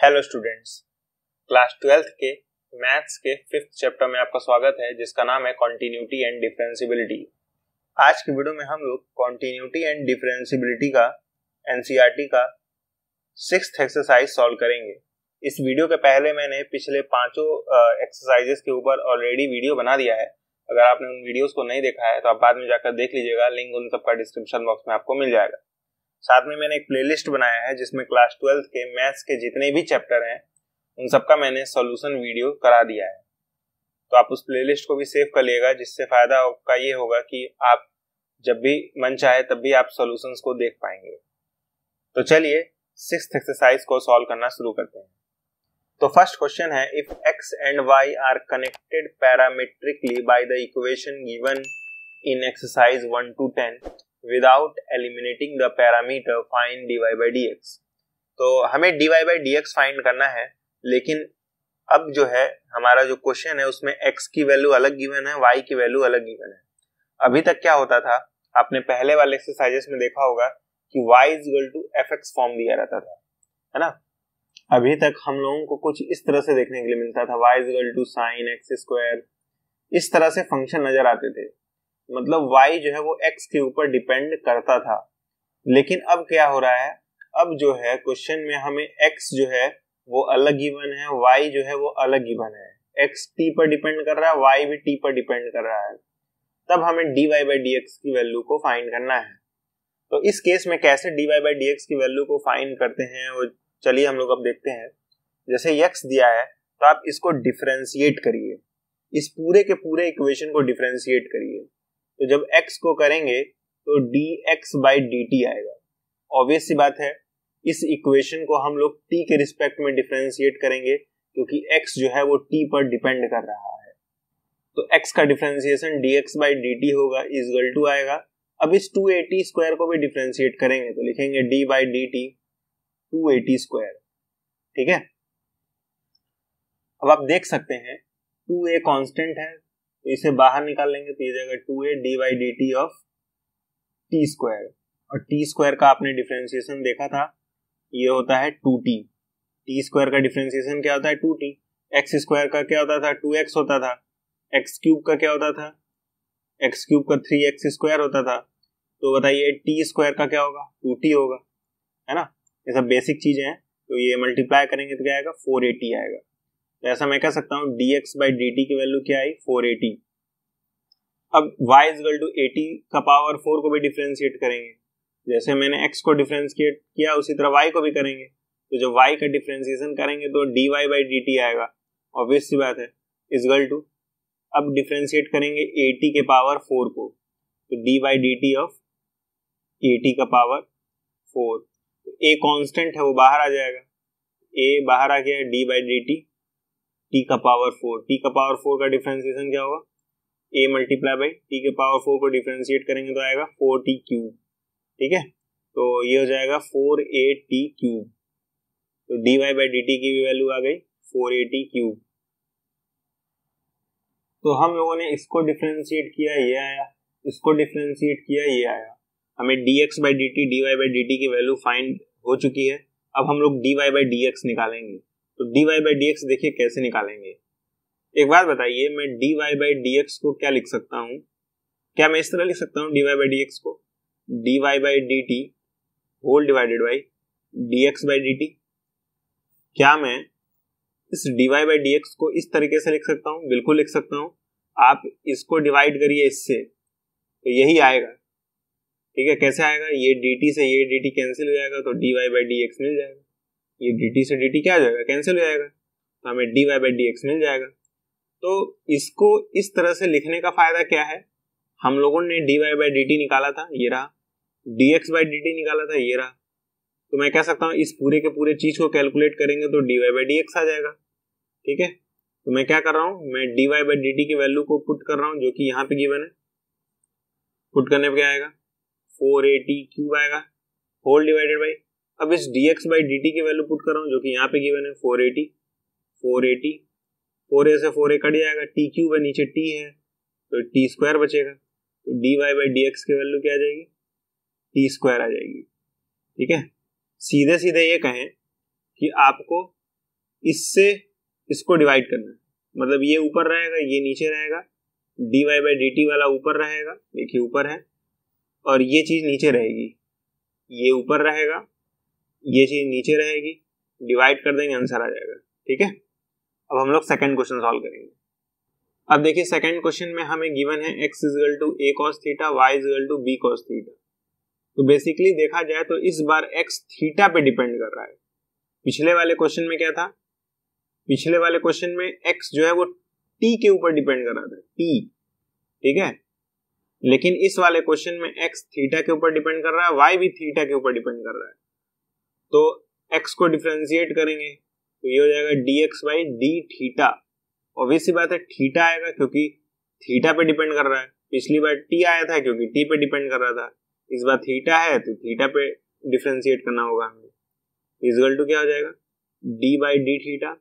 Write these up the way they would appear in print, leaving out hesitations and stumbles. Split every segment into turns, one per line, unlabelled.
Hello students, class 12th के maths के 5th chapter में आपका स्वागत है जिसका नाम है कॉन्टिन्यूटी एंड डिफरेंशियबिलिटी। आज की वीडियो में हम लोग कॉन्टिन्यूटी एंड डिफरेंशियबिलिटी का एनसीईआरटी का 6th एक्सरसाइज सॉल्व करेंगे। इस वीडियो के पहले मैंने पिछले पांचों एक्सरसाइजेस के ऊपर ऑलरेडी वीडियो बना दिया है। अगर आपने उन वीडियोस को नहीं देखा है तो आप बाद में जाकर देख लीजिएगा, लिंक उन सबका डिस्क्रिप्शन बॉक्स में आपको मिल जाएगा। साथ में मैंने एक प्लेलिस्ट बनाया है जिसमें क्लास 12th के मैथ्स के जितने भी चैप्टर हैं उन सबका मैंने सॉल्यूशन वीडियो करा दिया है, तो आप उस प्लेलिस्ट को भी सेव कर लिएगा, जिससे फायदा आपका ये होगा कि आप जब भी मन चाहे तब भी आप सॉल्यूशंस को देख पाएंगे। तो चलिए 6th एक्सरसाइज को सॉल्व करना शुरू करते हैं। तो फर्स्ट क्वेश्चन है, if x and y are connected parametrically by the equation given in exercise 1 to 10 without eliminating the parameter, find dy by dx। तो हमें dy by dx फाइंड करना है, लेकिन अब जो है हमारा जो क्वेश्चन है उसमें x की वैल्यू अलग गिवन है, y की वैल्यू अलग गिवन है। अभी तक क्या होता था, आपने पहले वाले एक्सरसाइजेस में देखा होगा कि y is equal to fx form दिया रहता था, है ना। अभी तक हम लोगों को कुछ इस तरह से देखने के लिए मिलता था, y is equal to sin x square, इस तरह से फंक्शन नजर आते थे। मतलब y जो है वो x के ऊपर डिपेंड करता था। लेकिन अब क्या हो रहा है, अब जो है क्वेश्चन में हमें x जो है वो अलग गिवन है, y जो है वो अलग गिवन है। x t पर डिपेंड कर रहा है, y भी t पर डिपेंड कर रहा है। तब हमें dy by dx की वैल्यू को फाइंड करना है। तो इस केस में कैसे dy by dx की वैल्यू को फाइंड करते हैं वो चलिए हम लोग अब देखते हैं। जैसे x दिया है तो आप इसको डिफरेंशिएट करिए, इस पूरे के पूरे इक्वेशन को डिफरेंशिएट करिए। तो जब x को करेंगे तो dx by dt आएगा। ऑब्वियस सी बात है, इस इक्वेशन को हम लोग t के रिस्पेक्ट में डिफरेंशिएट करेंगे क्योंकि x जो है वो t पर डिपेंड कर रहा है। तो x का डिफरेंशिएशन dx by dt होगा, इज इक्वल टू आएगा। अब इस 280 स्क्वायर को भी डिफरेंशिएट करेंगे तो लिखेंगे d by dt 280 स्क्वायर, ठीक है। अब आप देख सकते हैं 2a कांस्टेंट है, तो इसे बाहर निकाल लेंगे तो ये जाएगा 2a dy by dt of t square, और t स्क्वायर का आपने डिफरेंशिएशन देखा था, ये होता है 2t। t स्क्वायर का डिफरेंशिएशन क्या होता है 2t। x स्क्वायर का क्या होता था 2x होता था, x क्यूब का क्या होता था x क्यूब का 3x स्क्वायर होता था। तो बताइए t स्क्वायर का क्या होगा 2t होगा, है ना। ये सब बेसिक चीजें हैं, तो ये मल्टीप्लाई करेंगे तो क्या आएगा 480 आएगा। तो ऐसा मैं कह सकता हूं dx by dt की वैल्यू क्या आई 480। अब y इज इक्वल टू 80 का पावर 4 को भी डिफरेंशिएट करेंगे, जैसे मैंने x को डिफरेंशिएट किया उसी तरह y को भी करेंगे। तो जब y का डिफरेंशिएशन करेंगे तो dy by dt आएगा, ऑब्वियस सी बात है, इज इक्वल टू, अब डिफरेंशिएट करेंगे 80 के पावर 4 को, तो dy by dt ऑफ 80 का पावर 4। तो a कांस्टेंट है वो बाहर आ जाएगा, a बाहर आ गया, dy by dt t का पावर 4, t का पावर 4 का डिफरेंशिएशन क्या होगा a मल्टीप्लाई बाई t के पावर 4 को डिफरेंशिएट करेंगे तो आएगा 4t क्यूब, ठीक है। तो ये हो जाएगा 4at क्यूब, तो dy by dt की भी वैल्यू आ गई 4at क्यूब। तो हम लोगों ने इसको डिफरेंशिएट किया, ये आया, इसको डिफरेंशिएट किया, ये आया। हमें dx by dt dy by dt की वैल्यू फाइंड हो चुकी है। अब हम लोग dy by dx निकालेंगे। तो dy by dx देखिए कैसे निकालेंगे। एक बात बताइए, मैं dy by dx को क्या लिख सकता हूं, क्या मैं इस तरह लिख सकता हूं dy by dx को, dy by dt whole divided by dx by dt। क्या मैं इस dy by dx को इस तरीके से लिख सकता हूं? बिल्कुल लिख सकता हूं। आप इसको डिवाइड करिए इससे, तो यही आएगा, ठीक है। कैसे आएगा, ये dt से ये dt कैंसिल हो जाएगा तो dy by dx मिल जाएगा। ये dt से dt क्या हो जाएगा, कैंसिल हो जाएगा, तो हमें dy by dx मिल जाएगा। तो इसको इस तरह से लिखने का फायदा क्या है, हम लोगों ने dy by dt निकाला था, ये रहा, dx by dt निकाला था, ये रहा। तो मैं कह सकता हूँ इस पूरे के पूरे चीज को कैलकुलेट करेंगे तो dy by dx आ जाएगा, ठीक है। तो मैं क्या कर रहा हूँ, मैं dy by dt की वैल्यू को पुट कर रहा हूँ जो कि यहाँ पे गिवन है। पुट करने पे क्या आएगा 480 क्यूब आएगा, होल डिवाइडेड बाई, अब इस dx by dt की वैल्यू पुट कर रहा हूँ जो कि यहाँ पे गिवन है 480, 4a से 4a कट जाएगा, t क्यूब है, नीचे t है तो t स्क्वायर बचेगा। तो dy by dx की वैल्यू क्या आ जाएगी t स्क्वायर आ जाएगी, ठीक है। सीधे सीधे ये कहें कि आपको इससे इसको डिवाइड करना है, मतलब ये ऊपर रहेगा ये नीचे रहेगा, dy बाई dt वाला ऊपर रहेगा, देखिए ऊपर है, और ये चीज नीचे रहेगी, ये ऊपर रहेगा, ये चीज नीचे रहेगी, डिवाइड कर देंगे आंसर आ जाएगा। ठीक है, अब हम लोग सेकंड क्वेश्चन सॉल्व करेंगे। अब देखिए सेकंड क्वेश्चन में हमें गिवन है x equal to a cos theta, y equal to b cos theta. तो बेसिकली देखा जाए तो इस बार x थीटा पे डिपेंड कर रहा है। पिछले वाले क्वेश्चन में क्या था, पिछले वाले क्वेश्चन में x जो है वो t के ऊपर डिपेंड कर रहा था, t, ठीक है, लेकिन इस वाले क्वेश्चन में x थीटा के ऊपर डिपेंड कर रहा है, y भी थीटा के ऊपर डिपेंड कर रहा है। तो x को डिफरेंशिएट करेंगे तो ये हो जाएगा dx by D theta. Obvious सी बात है थीटा आएगा क्योंकि थीटा पे डिपेंड कर रहा है, पिछली बार t आया था क्योंकि t पे डिपेंड कर रहा था, इस बार थीटा है तो थीटा पे डिफरेंशिएट करना होगा हमें। इक्वल टू क्या हो जाएगा, d बाई डी थीटा,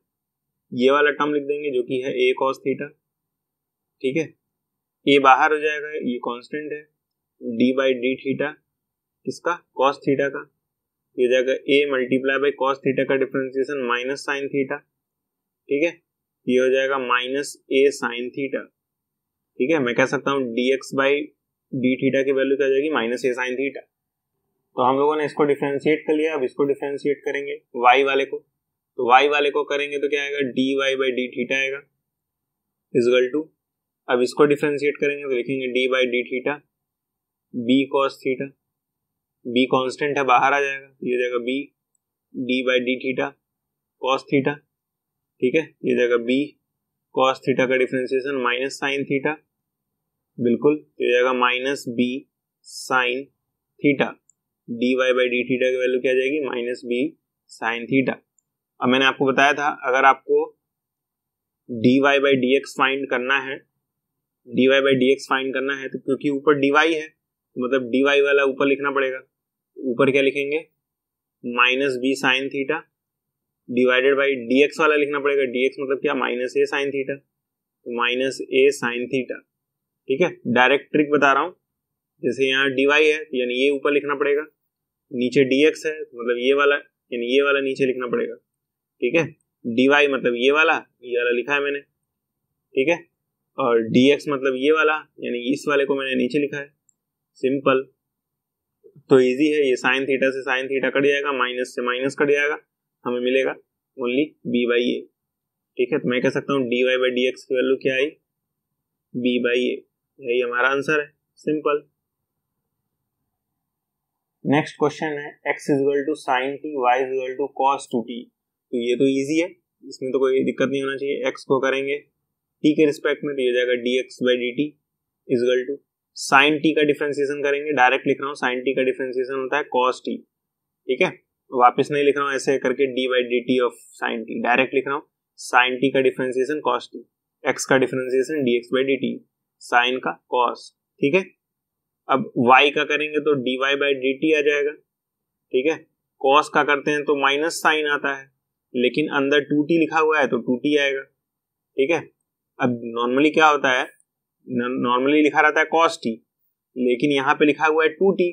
ये वाला टर्म लिख देंगे जो कि है a cos थीटा। ठीक है, a बाहर हो जाएगा, ये कांस्टेंट है, d बाई डी थीटा किसका, cos थीटा का, ये हो जाएगा a multiply by cos theta का डिफरेंशिएशन माइनस साइन थीटा। ठीक है, ये हो जाएगा माइनस a साइन थीटा। ठीक है, मैं कह सकता हूँ dx बाई डी थीटा की वैल्यू क्या हो जाएगी, माइनस a साइन थीटा। तो हम लोगों ने इसको डिफरेंशिएट कर लिया, अब इसको डिफरेंशिएट करेंगे y वाले को, तो y वाले को करेंगे तो क्या आएगा, dy बाई डी थीटा आएगा इक्वल टू, अब इसको डिफरेंशिएट करेंगे तो लिखेंगे d by D theta b cos theta, b constant है बाहर आ जाएगा, ये हो जाएगा b d by D theta cos theta. ठीक है, ये जाएगा b cos थीटा का डिफरेंशिएशन माइनस साइन थीटा, बिल्कुल, ये जाएगा minus b sine theta, dy by D theta की वैल्यू क्या आ जाएगी, माइनस b साइन थीटा। अब मैंने आपको बताया था अगर आपको dy बाई dx फाइंड करना है, dy बाई dx फाइंड करना है तो क्योंकि ऊपर dy है तो मतलब dy वाला ऊपर लिखना पड़ेगा, ऊपर क्या लिखेंगे, minus b sine theta divided by dx वाला लिखना पड़ेगा, dx मतलब क्या, माइनस a साइन थीटा, तो माइनस a साइन थीटा। ठीक है, डायरेक्ट ट्रिक बता रहा हूँ, जैसे यहाँ dy है यानी ये ऊपर लिखना पड़ेगा, नीचे dx है तो मतलब ये वाला यानी ये वाला नीचे लिखना पड़ेगा। ठीक है, dy मतलब ये वाला लिखा है मैंने, ठीक है, और dx मतलब ये वाला यानी इस वाले को मैंने नीचे लिखा है, सिंपल। तो इजी है, ये साइन थीटा से साइन थीटा कट जाएगा, माइनस से माइनस कट जाएगा, हमें मिलेगा ओनली b बाई ए। ठीक है, तो मैं कह सकता हूँ dy बाई डी एक्स की वैल्यू क्या आई, b बाई ए, यही हमारा आंसर है, सिंपल। नेक्स्ट क्वेश्चन है x equal to sine t, y equal to cos two t. तो ये तो इजी है, इसमें तो कोई दिक्कत नहीं होना चाहिए। x को करेंगे t के रिस्पेक्ट में तो ये जाएगा dx by d t equal to sine t का डिफरेंशिएशन करेंगे, डायरेक्ट लिख रहा हूँ, साइन t का डिफरेंशिएशन होता है cos t। ठीक है, वापस नहीं लिख रहा हूँ ऐसे करके d by d t of sine t, direct लिख रहा हूँ साइन t का डिफरेंशिएशन cos t, x का differentiation dx by d t, sine का cos। ठीक है, अब y का करेंगे तो dy बाई डी टी आ जाएगा। ठीक है, cos का करते हैं तो माइनस साइन आता है, लेकिन अंदर 2t लिखा हुआ है तो 2t आएगा। ठीक है, अब नॉर्मली क्या होता है, नॉर्मली लिखा रहता है cos t, लेकिन यहाँ पे लिखा हुआ है 2t,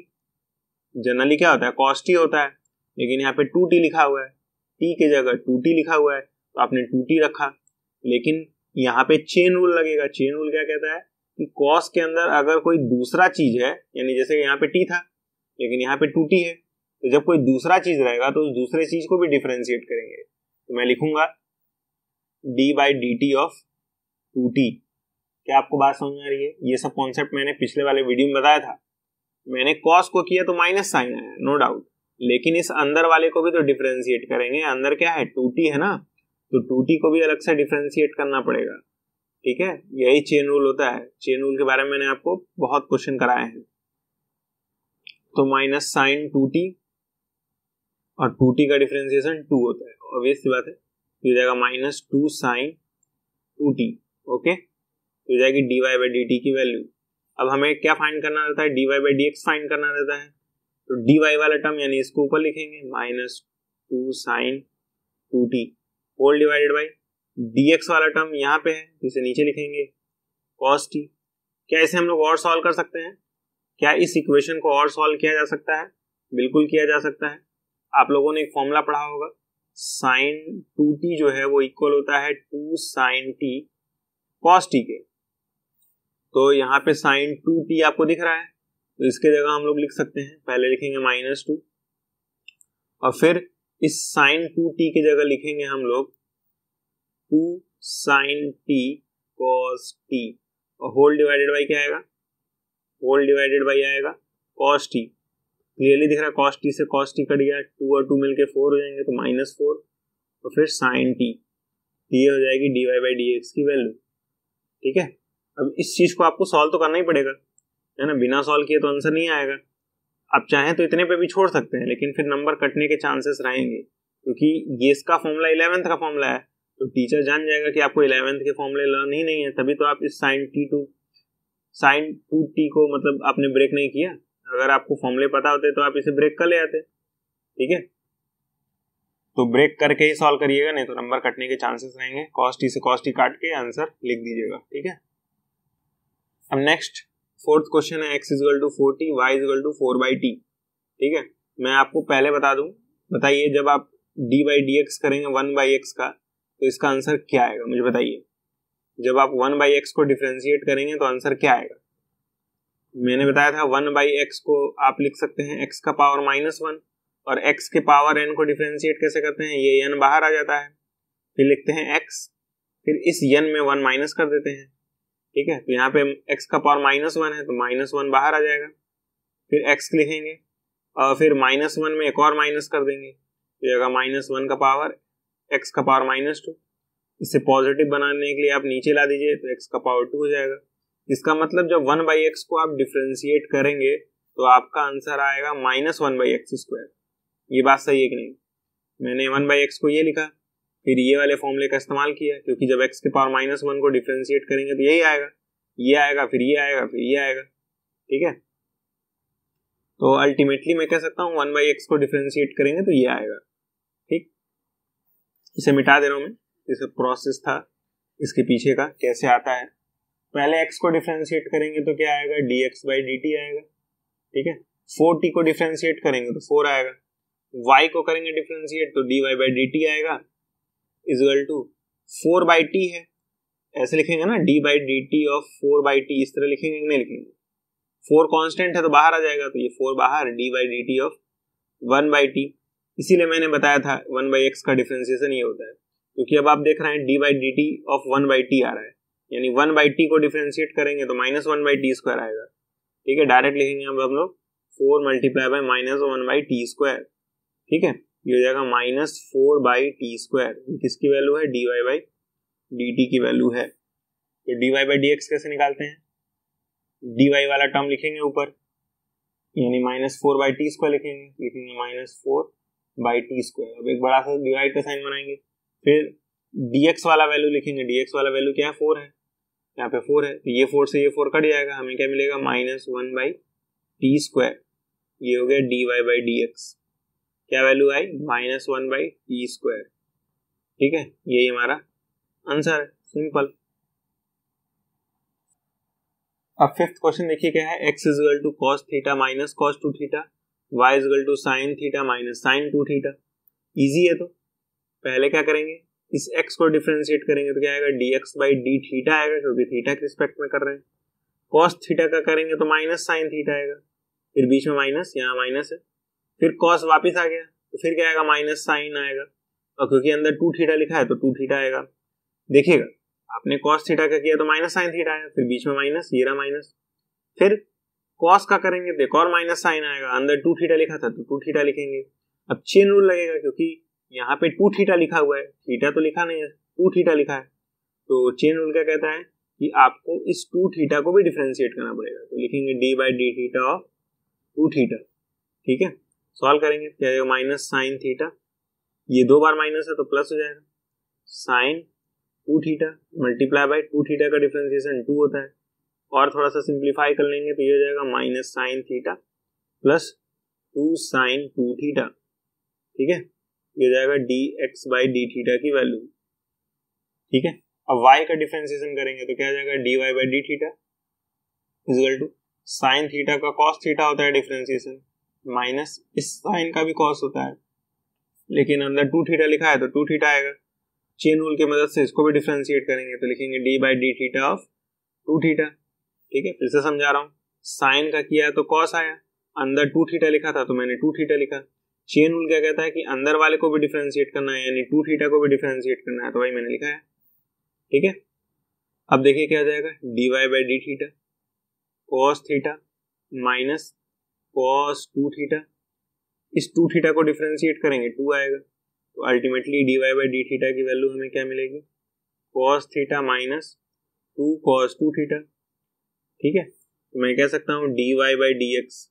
जनरली क्या होता है cos t होता है, लेकिन यहाँ पे 2t लिखा हुआ है, t की जगह 2t लिखा हुआ है तो आपने 2t रखा, लेकिन यहाँ पे चेन रूल लगेगा। चेन रूल क्या कहता है कि cos के अंदर अगर कोई दूसरा चीज है, यानी जैसे यहाँ पे t था लेकिन यहाँ पे 2t है, तो जब कोई दूसरा चीज रहेगा तो उस दूसरे चीज को भी डिफरेंशिएट करेंगे, तो मैं लिखूंगा d by d t of 2t। क्या आपको बात समझ में आ रही है? ये सब कॉन्सेप्ट मैंने पिछले वाले वीडियो में बताया था। मैंने cos को किया तो माइनस साइन आया, नो डाउट, लेकिन इस अंदर वाले को भी तो डिफरेंशिएट करेंगे। अंदर क्या है, 2t है ना, तो 2t को भी अलग से डिफरेंशिएट करना पड़ेगा। ठीक है, यही चेन रूल होता है। चेन रूल के बारे में मैंने आपको बहुत क्वेश्चन कराए हैं। तो माइनस साइन 2t और 2t का डिफरेंशिएशन 2 होता है, ऑब्वियस सी बात है, तो जाएगा माइनस 2 साइन 2t। ओके, तो जाएगी dy बाई डी टी की वैल्यू। अब हमें क्या फाइंड करना रहता है, dy by D x find करना रहता है, तो dy वाला टर्म यानी इसको ऊपर लिखेंगे, minus 2 sine 2t whole divided by dx वाला टर्म यहाँ पे है, इसे नीचे लिखेंगे cos t। क्या इसे हम लोग और सॉल्व कर सकते हैं? क्या इस इक्वेशन को और सॉल्व किया जा सकता है? बिल्कुल किया जा सकता है। आप लोगों ने एक फॉर्मूला पढ़ा होगा, साइन 2t जो है वो इक्वल होता है 2 साइन t cos t के। तो यहाँ पे साइन 2t आपको दिख रहा है, तो इसके जगह हम लोग लिख सकते हैं, पहले लिखेंगे -2 और फिर इस साइन 2t की जगह लिखेंगे हम लोग 2 साइन t cos t और होल डिवाइडेड बाई क्या आएगा, होल डिवाइडेड बाई आएगा cos t। क्लियरली दिख रहा है cos t से cos t कट गया, 2 और 2 मिलके 4 हो जाएंगे तो -4 और फिर sin t, ये हो जाएगी dy बाई dx की वैल्यू। ठीक है, अब इस चीज को आपको सॉल्व तो करना ही पड़ेगा, है ना, बिना सॉल्व किए तो आंसर नहीं आएगा। आप चाहें तो इतने पे भी छोड़ सकते हैं, लेकिन फिर नंबर कटने के चांसेस रहेंगे, क्योंकि ये इसका फॉर्मूला 11th का फॉर्मूला है, तो टीचर जान जाएगा कि आपको 11th के फॉर्मूले लर्न ही नहीं है, तभी तो आप इस sin 2t को मतलब आपने ब्रेक नहीं किया। अगर आपको फॉर्मूले पता होते तो आप इसे ब्रेक कर ले आते। ठीक है, तो ब्रेक करके ही सॉल्व करिएगा, नहीं तो नंबर कटने के चांसेस रहेंगे। cos t से cos t काट के आंसर लिख दीजिएगा। ठीक है, अब नेक्स्ट 4th क्वेश्चन है x = 4t y = 4/t। ठीक है, मैं आपको पहले बता दूं, बताइए जब आप d/dx करेंगे 1/x का तो इसका आंसर क्या आएगा, मुझे बताइए। जब आप 1/x को डिफरेंशिएट करेंगे तो आंसर क्या आएगा। मैंने बताया था 1/x को आप लिख सकते हैं x का पावर -1 और x के पावर n को डिफरेंशिएट कैसे करते हैं, ये n बाहर आ जाता है, फिर लिखते हैं x, फिर इस n में 1 माइनस कर देते हैं। ठीक है, तो यहाँ पे x का पावर -1 है तो -1 बाहर आ जाएगा, फिर x लिखेंगे और फिर -1 में एक और माइनस कर देंगे, तो आएगा -1 का पावर x का पावर -2। इसे पॉजिटिव बनाने के लिए आप नीचे ला दीजिए तो x का पावर 2 हो जाएगा। इसका मतलब जब 1/x को आप डिफरेंशिएट करेंगे तो आपका आंसर आएगा -1/x²। ये बात सही है कि नहीं। मैंने 1/x को ये लिखा, फिर ये वाले फॉर्मूले का इस्तेमाल किया, क्योंकि जब x के पावर -1 को डिफरेंशिएट करेंगे तो यही आएगा, ये आएगा, फिर ये आएगा, फिर ये आएगा। ठीक है, तो अल्टीमेटली मैं कह सकता हूँ 1/x को डिफरेंशिएट करेंगे तो ये आएगा। ठीक, इसे मिटा दे रहा हूँ मैं, इसे प्रोसेस था इसके पीछे का कैसे आता है। पहले x को डिफरेंशिएट करेंगे तो क्या आएगा, dx/dt आएगा। ठीक है, 4t को डिफरेंशिएट करेंगे तो 4 आएगा, y को करेंगे डिफरेंशिएट तो dy/dt आएगा इक्वल टू 4/t है, ऐसे लिखेंगे ना, d/dt ऑफ 4/t, इस तरह लिखेंगे नहीं लिखेंगे, 4 कांस्टेंट है तो बाहर आ जाएगा, तो ये 4 बाहर, d/dt ऑफ 1/t। इसीलिए मैंने बताया था 1/x का डिफरेंशिएशन ये होता है, क्योंकि अब आप देख रहे हैं d/dt ऑफ 1/t आ रहा है, यानी 1/t को डिफरेंशिएट करेंगे तो -1/t² आएगा। ठीक है, डायरेक्ट लिखेंगे अब हम लोग 4 × -1/t²। ठीक है, ये हो जाएगा -4/t²। किसकी वैल्यू है, dy/dt की वैल्यू है। तो dy/dx कैसे निकालते हैं, dy वाला टर्म लिखेंगे ऊपर, यानी -4/t² लिखेंगे -4/t²। अब एक बड़ा सा डिवाइड का साइन बनाएंगे, फिर dx वाला वैल्यू लिखेंगे, dx वाला वैल्यू क्या है, 4 है, यहाँ पे 4 है, तो ये 4 से ये 4 कट जाएगा, हमें क्या मिलेगा, -1/t²। ये हो गया dy/dx, क्या वैल्यू आई, -1/t²। ठीक है, यही हमारा आंसर है, सिंपल। अब 5th क्वेश्चन देखिए क्या है, x = cos θ - cos 2θ, y = sin θ - sin 2θ। Easy है, तो पहले क्या करेंगे, इस x को डिफरेंशिएट करेंगे तो क्या आएगा, dx/dθ आएगा, क्योंकि थीटा के रिस्पेक्ट में कर रहे हैं। cos θ का करेंगे तो -sin θ आएगा, फिर बीच में माइनस, यहाँ माइनस है, फिर cos वापिस आ गया तो फिर क्या आएगा, -sin आएगा, और क्योंकि अंदर 2θ लिखा है तो 2θ आएगा। देखिएगा, आपने cos θ का किया तो -sin θ आया, फिर बीच में माइनस, ये रहा माइनस, फिर cos का करेंगे तो एक और -sin आएगा, अंदर 2θ लिखा था तो 2θ लिखेंगे। अब चेन रूल लगेगा, क्योंकि यहाँ पे 2θ लिखा हुआ है, थीटा तो लिखा नहीं है, 2θ लिखा है, तो चेन रूल क्या कहता है कि आपको इस 2θ को भी डिफरेंशिएट करना पड़ेगा, तो लिखेंगे d/dθ ऑफ 2θ। ठीक है, सॉल्व करेंगे क्या आएगा, -sin θ, ये 2 बार माइनस है तो प्लस हो जाएगा, sin 2θ मल्टीप्लाई बाय 2θ का डिफरेंशिएशन 2 होता है, और थोड़ा सा सिंप्लीफाई कर लेंगे तो ये हो जाएगा -sin θ प्लस 2 sin 2θ। ठीक है, ये हो जाएगा dx/dθ की वैल्यू। ठीक है, अब y का डिफरेंशिएशन करेंगे तो क्या हो जाएगा, dy/dθ इक्वल टू sin θ का cos θ होता है डिफरेंशिएशन, माइनस इस sin का भी cos होता है, लेकिन अंदर 2 थीटा लिखा है तो 2 थीटा आएगा। चेन रूल की मदद से इसको भी डिफरेंशिएट करेंगे तो लिखेंगे D by D theta of 2 theta. ठीक है, फिर से समझा रहा हूँ। साइन का किया तो कॉस आया, अंदर 2 थीटा लिखा था तो मैंने 2 थीटा लिखा। चेन रूल क्या कहता है कि अंदर वाले को भी डिफरेंशिएट करना है, यानी 2 थीटा को भी डिफरेंशिएट करना है, तो वही मैंने लिखा है। ठीक है, अब देखिए क्या आ जाएगा, d Y by D theta cos theta minus cos 2 theta. इस 2 थीटा को डिफरेंशिएट करेंगे 2 आएगा, तो ultimately d Y by D theta की वैल्यू हमें क्या मिलेगी, cos theta minus 2 cos 2 theta. ठीक है, तो मैं कह सकता हूँ d Y by D x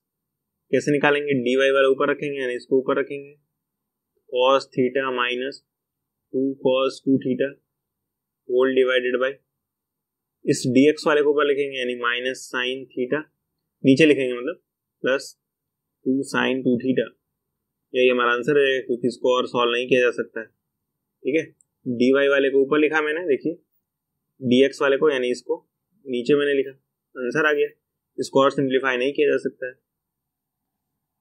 कैसे निकालेंगे, डी वाई वाला ऊपर रखेंगे यानी इसको ऊपर रखेंगे, cos theta minus 2 cos 2 theta whole divided by, इस डी एक्स वाले को ऊपर लिखेंगे यानी माइनस साइन थीटा, नीचे लिखेंगे मतलब प्लस 2 साइन 2 थीटा। यही हमारा आंसर है, क्योंकि इसको और सॉल्व नहीं किया जा सकता है। ठीक है, डी वाई वाले को ऊपर लिखा मैंने, देखिए डी एक्स वाले को यानी इसको नीचे मैंने लिखा, आंसर आ गया। इसको और सिंप्लीफाई नहीं किया जा सकता है।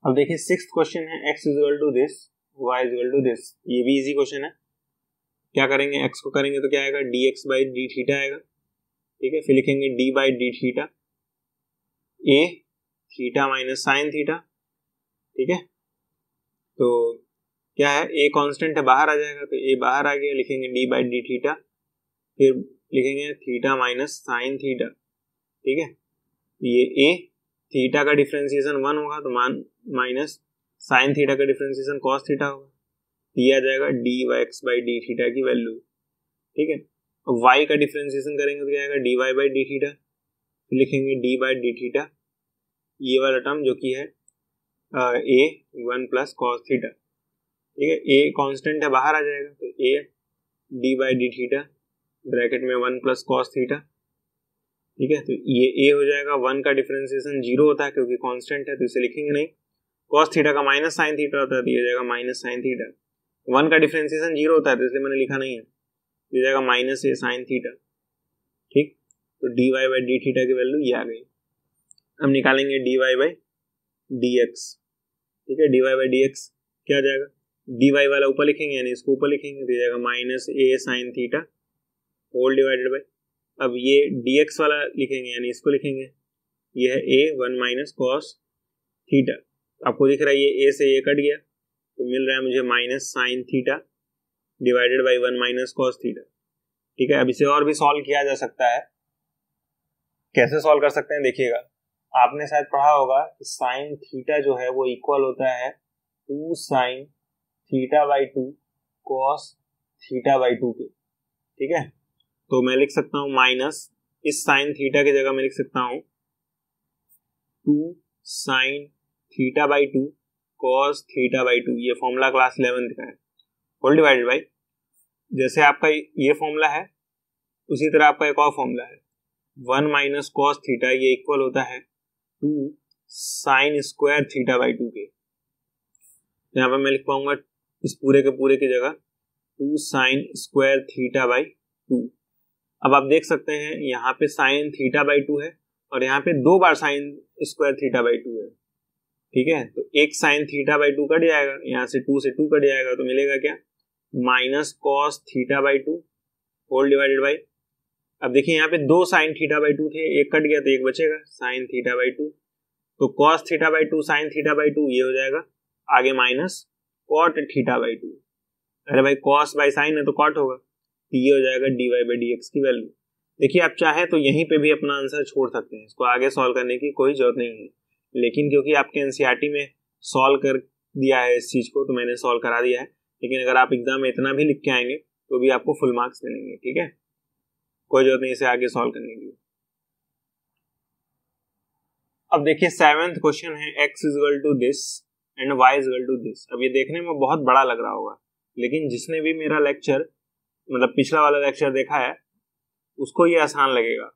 अब देखिए 6th क्वेश्चन है, x equal to this y equal to this. ये भी इजी क्वेश्चन है। क्या करेंगे, x को करेंगे तो क्या आएगा, dx बाई डी थीटा आएगा। ठीक है, फिर लिखेंगे d by D theta a theta minus sine theta. ठीक है, तो क्या है, a कांस्टेंट है, बाहर आ जाएगा तो a बाहर आ गया, लिखेंगे d बाई डी थीटा, फिर लिखेंगे थीटा माइनस साइन थीटा। ठीक है, ये a थीटा का डिफरेंशिएशन 1 होगा तो माइनस साइन थीटा का डिफरेंशिएशन कॉस थीटा होगा, ये आ जाएगा d y x by D theta की वैल्यू। ठीक है, अब y का डिफरेंशिएशन करेंगे तो क्या आएगा, d Y by D theta, फिर लिखेंगे डी बाई डी थीटा, ये वाला टर्म जो कि है a 1 प्लस कॉस थीटा। ठीक है, a कांस्टेंट है, बाहर आ जाएगा तो a D by D theta bracket में 1 प्लस कॉस थीटा। ठीक है, तो ये a हो जाएगा, 1 का डिफरेंशिएशन 0 होता है क्योंकि कांस्टेंट है तो इसे लिखेंगे नहीं। कॉस थीटा का माइनस साइन थीटा होता है तो ये जाएगा माइनस साइन थीटा। 1 का डिफरेंशिएशन 0 होता है तो इसलिए मैंने लिखा नहीं है, ये जाएगा माइनस ए साइन थीटा। ठीक, तो d Y by D theta की वैल्यू ये आ गई। हम निकालेंगे d Y by D x. ठीक है, D Y by D x क्या आ जाएगा, डी वाई वाला ऊपर लिखेंगे यानी इसको ऊपर लिखेंगे तो ये जाएगा minus a sine theta whole divided by, अब ये dx वाला लिखेंगे यानी इसको लिखेंगे, ये है a 1 माइनस कॉस थीटा। आपको दिख रहा है ये a से a कट गया तो मिल रहा है मुझे minus sine theta divided by 1 minus cos theta. ठीक है, अब इसे और भी सॉल्व किया जा सकता है। कैसे सॉल्व कर सकते हैं, देखिएगा, आपने शायद पढ़ा होगा कि साइन थीटा जो है वो इक्वल होता है 2 sine theta by 2 cos theta by 2 के। ठीक है, तो मैं लिख सकता हूं माइनस, इस साइन थीटा की जगह मैं लिख सकता हूं 2 sine theta by 2 cos theta by 2। ये फॉर्मूला क्लास 11th का है, होल डिवाइडेड बाई, जैसे आपका ये फॉर्मूला है उसी तरह आपका एक और फॉर्मूला है 1 माइनस कॉस थीटा, ये इक्वल होता है 2 साइन स्क्वायर थीटा बाई 2 के। यहाँ पर मैं लिख पाऊंगा इस पूरे के पूरे की जगह 2 साइन स्क्वायर थीटा बाई 2। अब आप देख सकते हैं यहाँ पे साइन थीटा बाई 2 है और यहाँ पे 2 बार साइन स्क्वायर थीटा बाई 2 है। ठीक है, तो एक साइन थीटा बाई 2 कट जाएगा, यहाँ से 2 से 2 कट जाएगा तो मिलेगा क्या, minus cos theta by 2 whole divided by, अब देखिए यहाँ पे 2 साइन थीटा बाई 2 थे, एक कट गया तो एक बचेगा साइन थीटा बाई 2, तो cos theta by 2 sine theta by 2 ये हो जाएगा, आगे माइनस कॉट थीटा बाई 2। अरे भाई कॉस बाई साइन है तो कॉट होगा, ये हो जाएगा d Y by D x की वैल्यू। देखिए आप चाहे तो यहीं पे भी अपना आंसर छोड़ सकते हैं, इसको आगे सॉल्व करने की कोई जरूरत नहीं है, लेकिन क्योंकि आपके एनसीईआरटी में सॉल्व कर दिया है इस चीज को तो मैंने सॉल्व करा दिया है। लेकिन अगर आप एग्जाम में इतना भी लिख के आएंगे तो भी आपको फुल मार्क्स मिलेंगे। ठीक है, कोई जरूरत नहीं इसे आगे सॉल्व करने की। अब देखिए 7th क्वेश्चन है, x equal to this and y equal to this. अब ये देखने में बहुत बड़ा लग रहा होगा, लेकिन जिसने भी मेरा लेक्चर मतलब पिछला वाला लेक्चर देखा है उसको ये आसान लगेगा।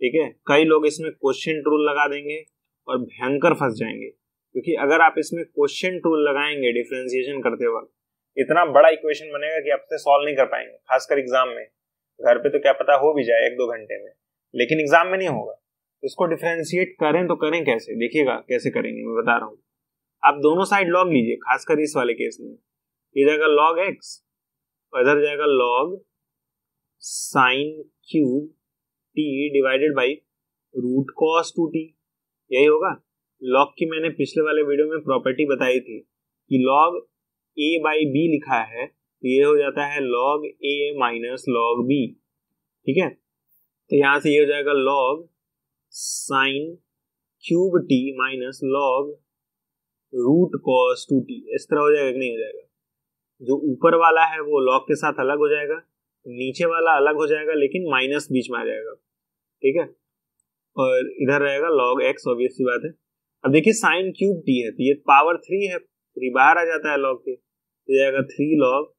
ठीक है, कई लोग इसमें क्वेश्चन रूल लगा देंगे और भयंकर फंस जाएंगे, क्योंकि अगर आप इसमें क्वेश्चन रूल लगाएंगे डिफरेंशिएशन करते वक्त इतना बड़ा इक्वेशन बनेगा कि आपसे सॉल्व नहीं कर पाएंगे, खासकर एग्जाम में। घर पे तो क्या पता हो भी जाए 1-2 घंटे में, लेकिन एग्जाम में नहीं होगा। इसको डिफरेंशिएट करें तो करें कैसे, देखिएगा कैसे करेंगे मैं बता रहा हूँ। आप दोनों साइड लॉग लीजिए, खासकर इस वाले केस में ये जाएगा log x और इधर जाएगा log sin cube t divided by root cos 2t। यही होगा। log की मैंने पिछले वाले वीडियो में प्रॉपर्टी बताई थी कि log a बाई b लिखा है तो ये हो जाता है log a minus log b। ठीक है, तो यहां से ये हो जाएगा log sin cube t minus log root cos 2t। इस तरह हो जाएगा कि नहीं हो जाएगा? जो ऊपर वाला है वो log के साथ अलग हो जाएगा, नीचे वाला अलग हो जाएगा लेकिन माइनस बीच में आ जाएगा। ठीक है, और इधर रहेगा log x, ऑब्वियस सी बात है। अब देखिए sin क्यूब t है तो ये पावर 3 है, 3 बाहर आ जाता है log के, तो जाएगा 3 log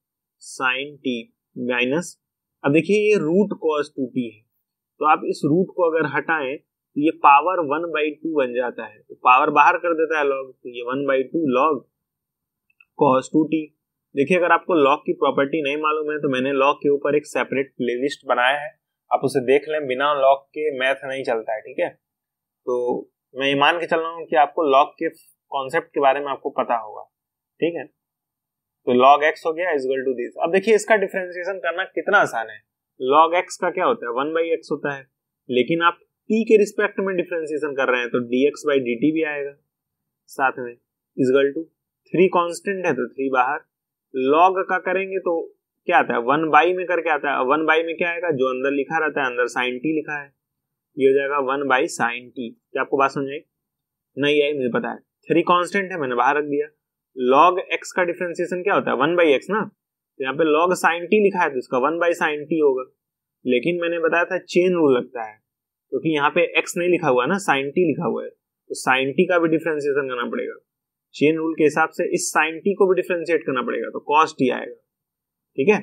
sin t माइनस, अब देखिए ये रूट cos 2t है तो आप इस रूट को अगर हटाएं तो ये पावर 1/2 बन जाता है, तो पावर बाहर कर देता है log, तो ये 1/2 log cos 2t। देखिए अगर आपको log की प्रॉपर्टी नहीं मालूम है तो मैंने log के ऊपर एक सेपरेट प्लेलिस्ट बनाया है, आप उसे देख लें, बिना log के मैथ नहीं चलता है। ठीक है, तो मैं ये मान के चल रहा हूँ कि आपको log के कॉन्सेप्ट के बारे में आपको पता होगा। ठीक है, तो log x हो गया इक्वल टू दिस। अब देखिए इसका डिफरेंशिएशन करना कितना आसान है। log x का क्या होता है, 1/x होता है, लेकिन आप t के रिस्पेक्ट में डिफरेंशिएशन कर रहे हैं तो dx/dt भी आएगा साथ में, इक्वल टू 3 कांस्टेंट है तो 3 बाहर, log का करेंगे तो क्या आता है 1/, में करके आता है, 1/, में क्या आएगा जो अंदर लिखा रहता है, अंदर sin t लिखा है, ये हो जाएगा 1/sin t। क्या आपको बात समझ आई? नहीं आई, मुझे पता है, 3 कांस्टेंट है मैंने बाहर रख दिया। log x का डिफरेंशिएशन क्या होता है 1/x ना, तो यहाँ पे log sin t लिखा है तो इसका 1/sin t होगा, लेकिन मैंने बताया था चेन रूल लगता है क्योंकि यहाँ पे x नहीं लिखा हुआ है ना, sin t लिखा हुआ है, तो sin t का भी डिफरेंशिएशन करना पड़ेगा। चेन रूल के हिसाब से इस sin t को भी डिफरेंशिएट करना पड़ेगा तो cos t आएगा। ठीक है,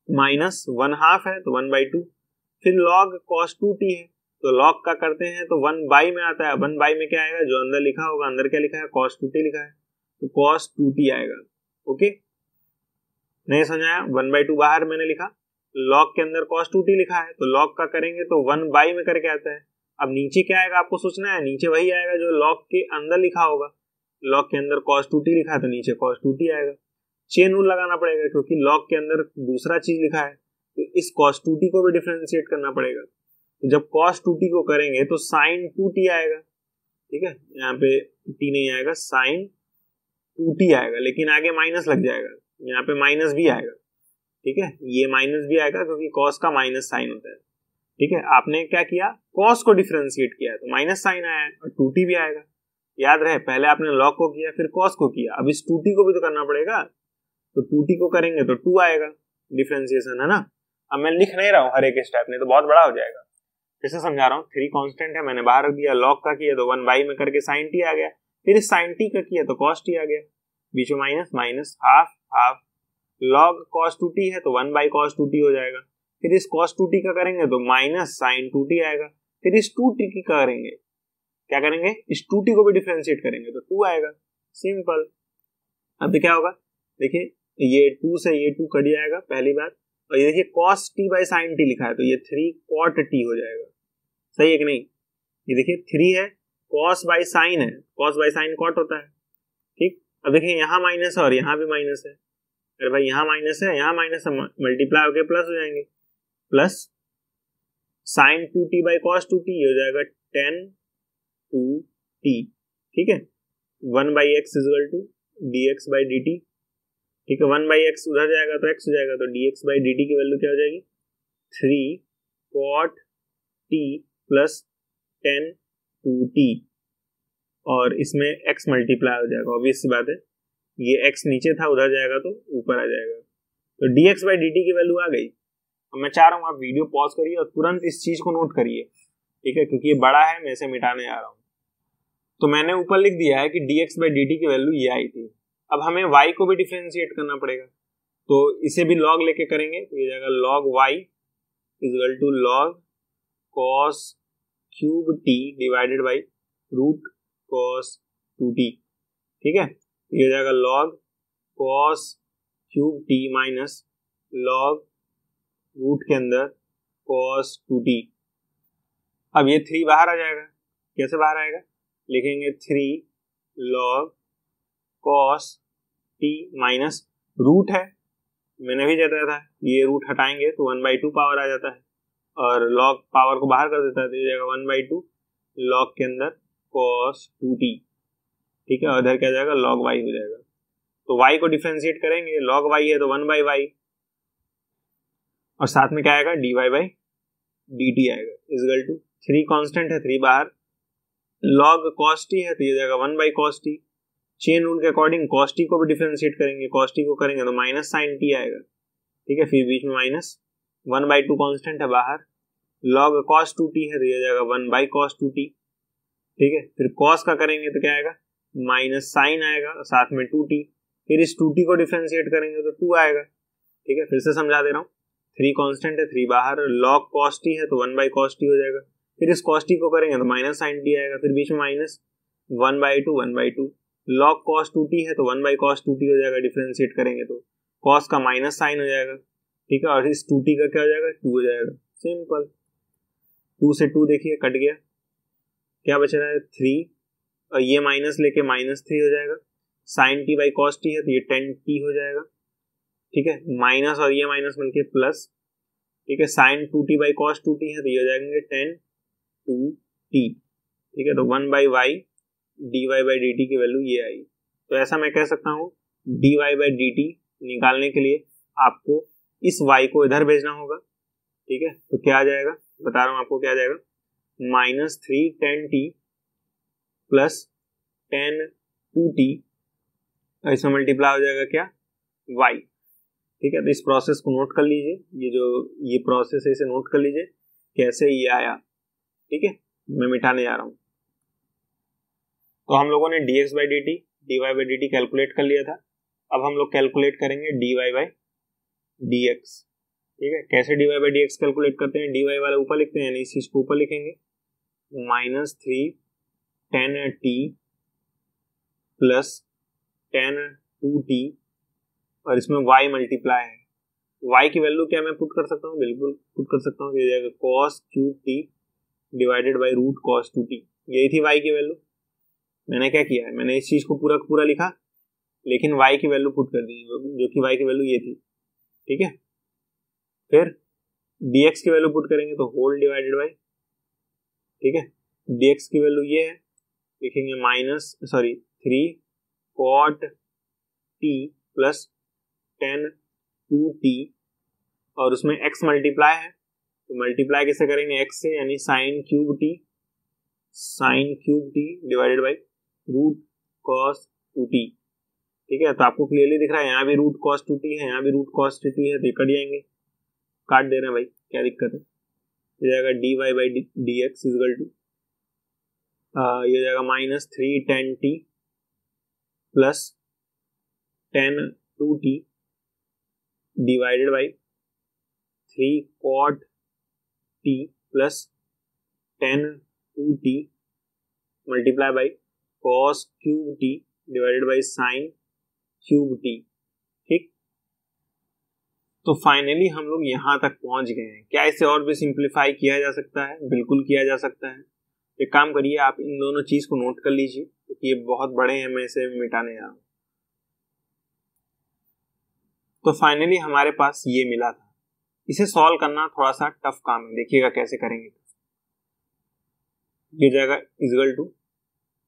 माइनस 1/2 है तो 1/2, फिर log cos 2t है तो log का करते हैं तो 1/, में आता है, 1/, में क्या आएगा जो अंदर लिखा होगा, अंदर क्या लिखा है cos 2t लिखा है तो cos 2t आएगा। ओके, नहीं समझ आया? 1/2 बाहर मैंने लिखा, log के अंदर cos 2t लिखा है तो log का करेंगे तो 1/, में करके आता है। अब नीचे क्या आएगा आपको सोचना है, नीचे वही आएगा जो log के अंदर लिखा होगा, log के अंदर cos 2t लिखा है तो नीचे cos 2t आएगा। चेन रूल लगाना पड़ेगा क्योंकि log के अंदर दूसरा चीज लिखा है तो इस cos 2t को भी डिफरेंशिएट करना पड़ेगा, तो जब cos 2t को करेंगे तो sin 2t आएगा। ठीक है, यहाँ पे t नहीं आएगा, sin 2t आएगा, लेकिन आगे माइनस लग जाएगा, यहाँ पे माइनस भी आएगा। ठीक है, ये माइनस भी आएगा क्योंकि cos का माइनस साइन होता है। ठीक है, आपने क्या किया, cos को डिफरेंशिएट किया तो माइनस साइन आया है और 2t भी आएगा। याद रहे, पहले आपने log को किया फिर cos को किया, अब इस 2t को भी तो करना पड़ेगा, तो 2t को करेंगे तो 2 आएगा डिफरेंशिएशन, है ना। अब मैं लिख नहीं रहा हूँ हर एक स्टेप, नहीं तो बहुत बड़ा हो जाएगा। फिर से समझा रहा हूँ, 3 कांस्टेंट है मैंने बाहर रख दिया, log का किया तो 1/, में करके sin t आ गया, फिर इस sin t का किया तो cos t आ गया, बीच में minus minus, half half, log cos 2t है तो 1/cos 2t हो जाएगा, फिर इस cos 2t का करेंगे तो माइनस sin 2t आएगा, फिर इस 2t की करेंगे, क्या करेंगे, इस 2t को भी डिफरेंशिएट करेंगे तो 2 आएगा, सिंपल। अब क्या होगा, देखिए ये 2 से ये 2 कट जाएगा पहली बात, और ये देखिए cos t/sin t लिखा है तो ये 3 cot t हो जाएगा, सही है कि नहीं। ये देखिए 3 है, cos/sin है, cos/sin cot होता है। ठीक, अब देखिए यहाँ माइनस है और यहाँ भी माइनस है, अरे भाई यहाँ माइनस है यहाँ माइनस है, मल्टीप्लाई होके प्लस हो जाएंगे, प्लस sin 2t/cos 2t हो जाएगा tan 2t। ठीक है, 1/x इक्वल टू dx/dt। ठीक है, 1/x उधर जाएगा तो x हो जाएगा, तो dx/dt की वैल्यू क्या हो जाएगी 3 cot t plus tan 2t, और इसमें x मल्टीप्लाई हो जाएगा, ऑब्वियस सी बात है, ये x नीचे था उधर जाएगा तो ऊपर आ जाएगा, तो dx/dt की वैल्यू आ गई। अब मैं चाह रहा हूँ आप वीडियो पॉज करिए और तुरंत इस चीज को नोट करिए, ठीक है, क्योंकि ये बड़ा है, मैं इसे मिटाने जा रहा हूँ। तो मैंने ऊपर लिख दिया है कि dx/dt की वैल्यू ये आई थी। अब हमें y को भी डिफरेंशिएट करना पड़ेगा, तो इसे भी log लेके करेंगे तो ये जाएगा log y equal to log cos cube t divided by root cos 2t। ठीक है, ये जाएगा log cos cube t minus log root के अंदर cos 2t। अब ये 3 बाहर आ जाएगा, कैसे बाहर आएगा, लिखेंगे 3 log cos t minus root है, मैंने भी बताया था, ये रूट हटाएंगे तो 1/2 पावर आ जाता है और लॉग पावर को बाहर कर देता है, तो ये जाएगा 1/2 लॉग के अंदर cos 2t, ठीक है, और इधर क्या जाएगा log y हो जाएगा। तो y को डिफरेंशिएट करेंगे, log y है तो 1/y और साथ में क्या आएगा dy/dt आएगा, इक्वल टू 3 कांस्टेंट है, 3 बाहर, log cos t है तो ये जाएगा 1/cos t। चेन रूल के अकॉर्डिंग cos t को भी डिफरेंशिएट करेंगे, cos t को करेंगे तो माइनस sin t आएगा, ठीक है, फिर बीच में माइनस 1/2 कांस्टेंट है बाहर, log cos 2t है तो ये जाएगा 1/cos 2t, ठीक है, फिर cos का करेंगे तो क्या आएगा माइनस sin आएगा, साथ में 2t, फिर इस 2t को डिफरेंशिएट करेंगे तो 2 आएगा, ठीक है, फिर से समझा दे रहा हूँ, 3 कांस्टेंट है, 3 बाहर, log cos t है तो 1/cos t हो जाएगा, फिर इस cos t को करेंगे तो माइनस sin t आएगा, फिर बीच में माइनस 1/2 log cos 2t है तो 1/cos 2t हो जाएगा, डिफरेंशिएट करेंगे तो cos का माइनस sin हो जाएगा, ठीक है, और इस 2t का क्या हो जाएगा 2 हो जाएगा, सिंपल। 2 से 2 देखिए कट गया, क्या बच रहा है 3, और ये माइनस लेके -3 हो जाएगा, sin t by cos t है तो ये 10t हो जाएगा, ठीक है, माइनस और ये माइनस मिलके प्लस, ठीक है, sin 2t by cos 2t है तो ये हो जाएंगे 10 2t, ठीक है, तो 1/y dy/dt की वैल्यू ये आई। तो ऐसा मैं कह सकता हूँ dy/dt निकालने के लिए आपको इस y को इधर भेजना होगा, ठीक है, तो क्या आ जाएगा बता रहा हूँ आपको, क्या आ जाएगा -3 10t प्लस 10 2t, इसमें मल्टीप्लाई हो जाएगा क्या y, ठीक है, तो इस प्रोसेस को नोट कर लीजिए, ये प्रोसेस है इसे नोट कर लीजिए कैसे ये आया, ठीक है, मैं मिटाने जा रहा हूँ। तो हम लोगों ने dx/dt dy/dt कैलकुलेट कर लिया था, अब हम लोग कैलकुलेट करेंगे dy/dx, ठीक है, कैसे dy/dx कैलकुलेट करते हैं, dy वाला ऊपर लिखते हैं, यानी इस चीज को ऊपर लिखेंगे, -3 10t प्लस 10 2t और इसमें y मल्टीप्लाई है, y की वैल्यू क्या मैं पुट कर सकता हूँ, बिल्कुल पुट कर सकता हूँ, ये जाएगा cos cube t divided by root cos 2t, यही थी y की वैल्यू। मैंने क्या किया है, मैंने इस चीज को पूरा लिखा, लेकिन y की वैल्यू पुट कर दी, जो कि y की वैल्यू ये थी, ठीक है, फिर dx की वैल्यू पुट करेंगे तो होल डिवाइडेड बाई, ठीक है, dx की वैल्यू ये है, लिखेंगे 3 cot t प्लस 10 2t और उसमें x मल्टीप्लाई है, तो मल्टीप्लाई कैसे करेंगे x से, यानी sin cube t divided by root cos 2t, ठीक है, तो आपको क्लियरली दिख रहा है, यहाँ भी रूट cos 2t है, यहाँ भी रूट cos 2t है, तो कट जाएंगे, काट दे रहे हैं भाई, क्या दिक्कत है, ये जाएगा dy/dx इक्वल टू ये जाएगा -3 10t plus 10 2t divided by 3 cot t plus 10 2t multiply by cos cube t divided by sin cube t, ठीक। तो फाइनली हम लोग यहाँ तक पहुंच गए हैं। क्या इसे और भी सिंप्लीफाई किया जा सकता है? बिल्कुल किया जा सकता है। एक काम करिए, आप इन दोनों चीज को नोट कर लीजिए क्योंकि ये बहुत बड़े हैं, मैं इसे मिटाने जा रहा हूँ। तो फाइनली हमारे पास ये मिला था। इसे सॉल्व करना थोड़ा सा टफ काम है, देखिएगा कैसे करेंगे। ये जाएगा इक्वल टू,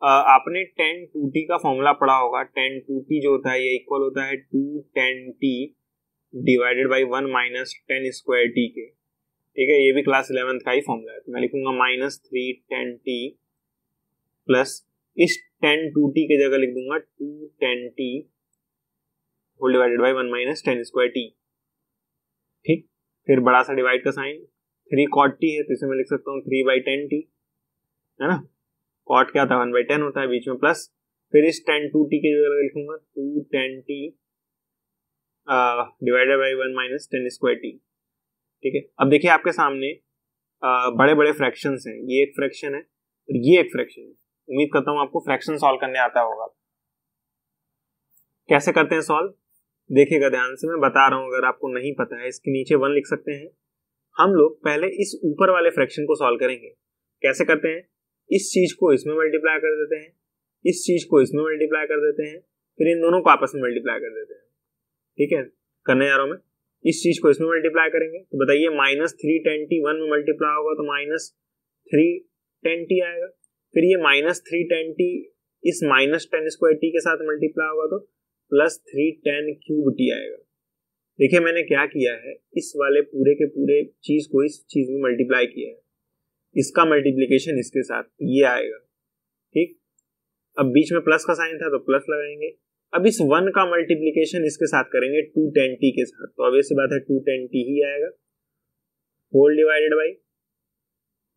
आपने 10 2t का फॉर्मूला पढ़ा होगा। 10 2t जो होता है ये इक्वल होता है 2 10t divided by 1 minus 10 square T के, ठीक है। ये भी क्लास 11th का ही फॉर्मूला है, तो मैं लिखूंगा -3 10t प्लस इस 10 2t के जगह लिख दूंगा 2 10t whole divided by 1 minus 10 square t, ठीक। फिर बड़ा सा डिवाइड का साइन, 3 cot t है तो इसे मैं लिख सकता हूँ 3/10t, है ना। cot क्या होता है 1/10 होता है, बीच में प्लस, फिर इस 10 2t के जगह लिखूंगा 2 10t divided by 1 minus 10 square t, ठीक है। अब देखिए आपके सामने बड़े बड़े फ्रैक्शंस हैं, ये एक फ्रैक्शन है और ये एक फ्रैक्शन है। उम्मीद करता हूँ आपको फ्रैक्शन सॉल्व करने आता होगा। कैसे करते हैं सॉल्व, देखिएगा ध्यान से, मैं बता रहा हूँ। अगर आपको नहीं पता है, इसके नीचे 1 लिख सकते हैं। हम लोग पहले इस ऊपर वाले फ्रैक्शन को सॉल्व करेंगे। कैसे करते हैं, इस चीज को इसमें मल्टीप्लाई कर देते हैं, इस चीज को इसमें मल्टीप्लाई कर देते हैं, फिर इन दोनों को आपस में मल्टीप्लाई कर देते हैं, ठीक है, करने जा रहा हूं मैं। इस चीज को इसमें मल्टीप्लाई करेंगे तो बताइए -310t 1 में मल्टीप्लाई होगा तो -310t आएगा। फिर ये -310t इस -10² के साथ मल्टीप्लाई होगा तो +310³ आएगा। देखिए मैंने क्या किया है, इस वाले पूरे के पूरे चीज को इस चीज में मल्टीप्लाई किया है, इसका मल्टीप्लीकेशन इसके साथ ये आएगा। ठीक, अब बीच में प्लस का साइन था तो प्लस लगाएंगे। अब इस 1 का मल्टीप्लीकेशन इसके साथ करेंगे 210t के साथ, तो ऑब्वियस सी बात है 210t ही आएगा, होल डिवाइडेड बाई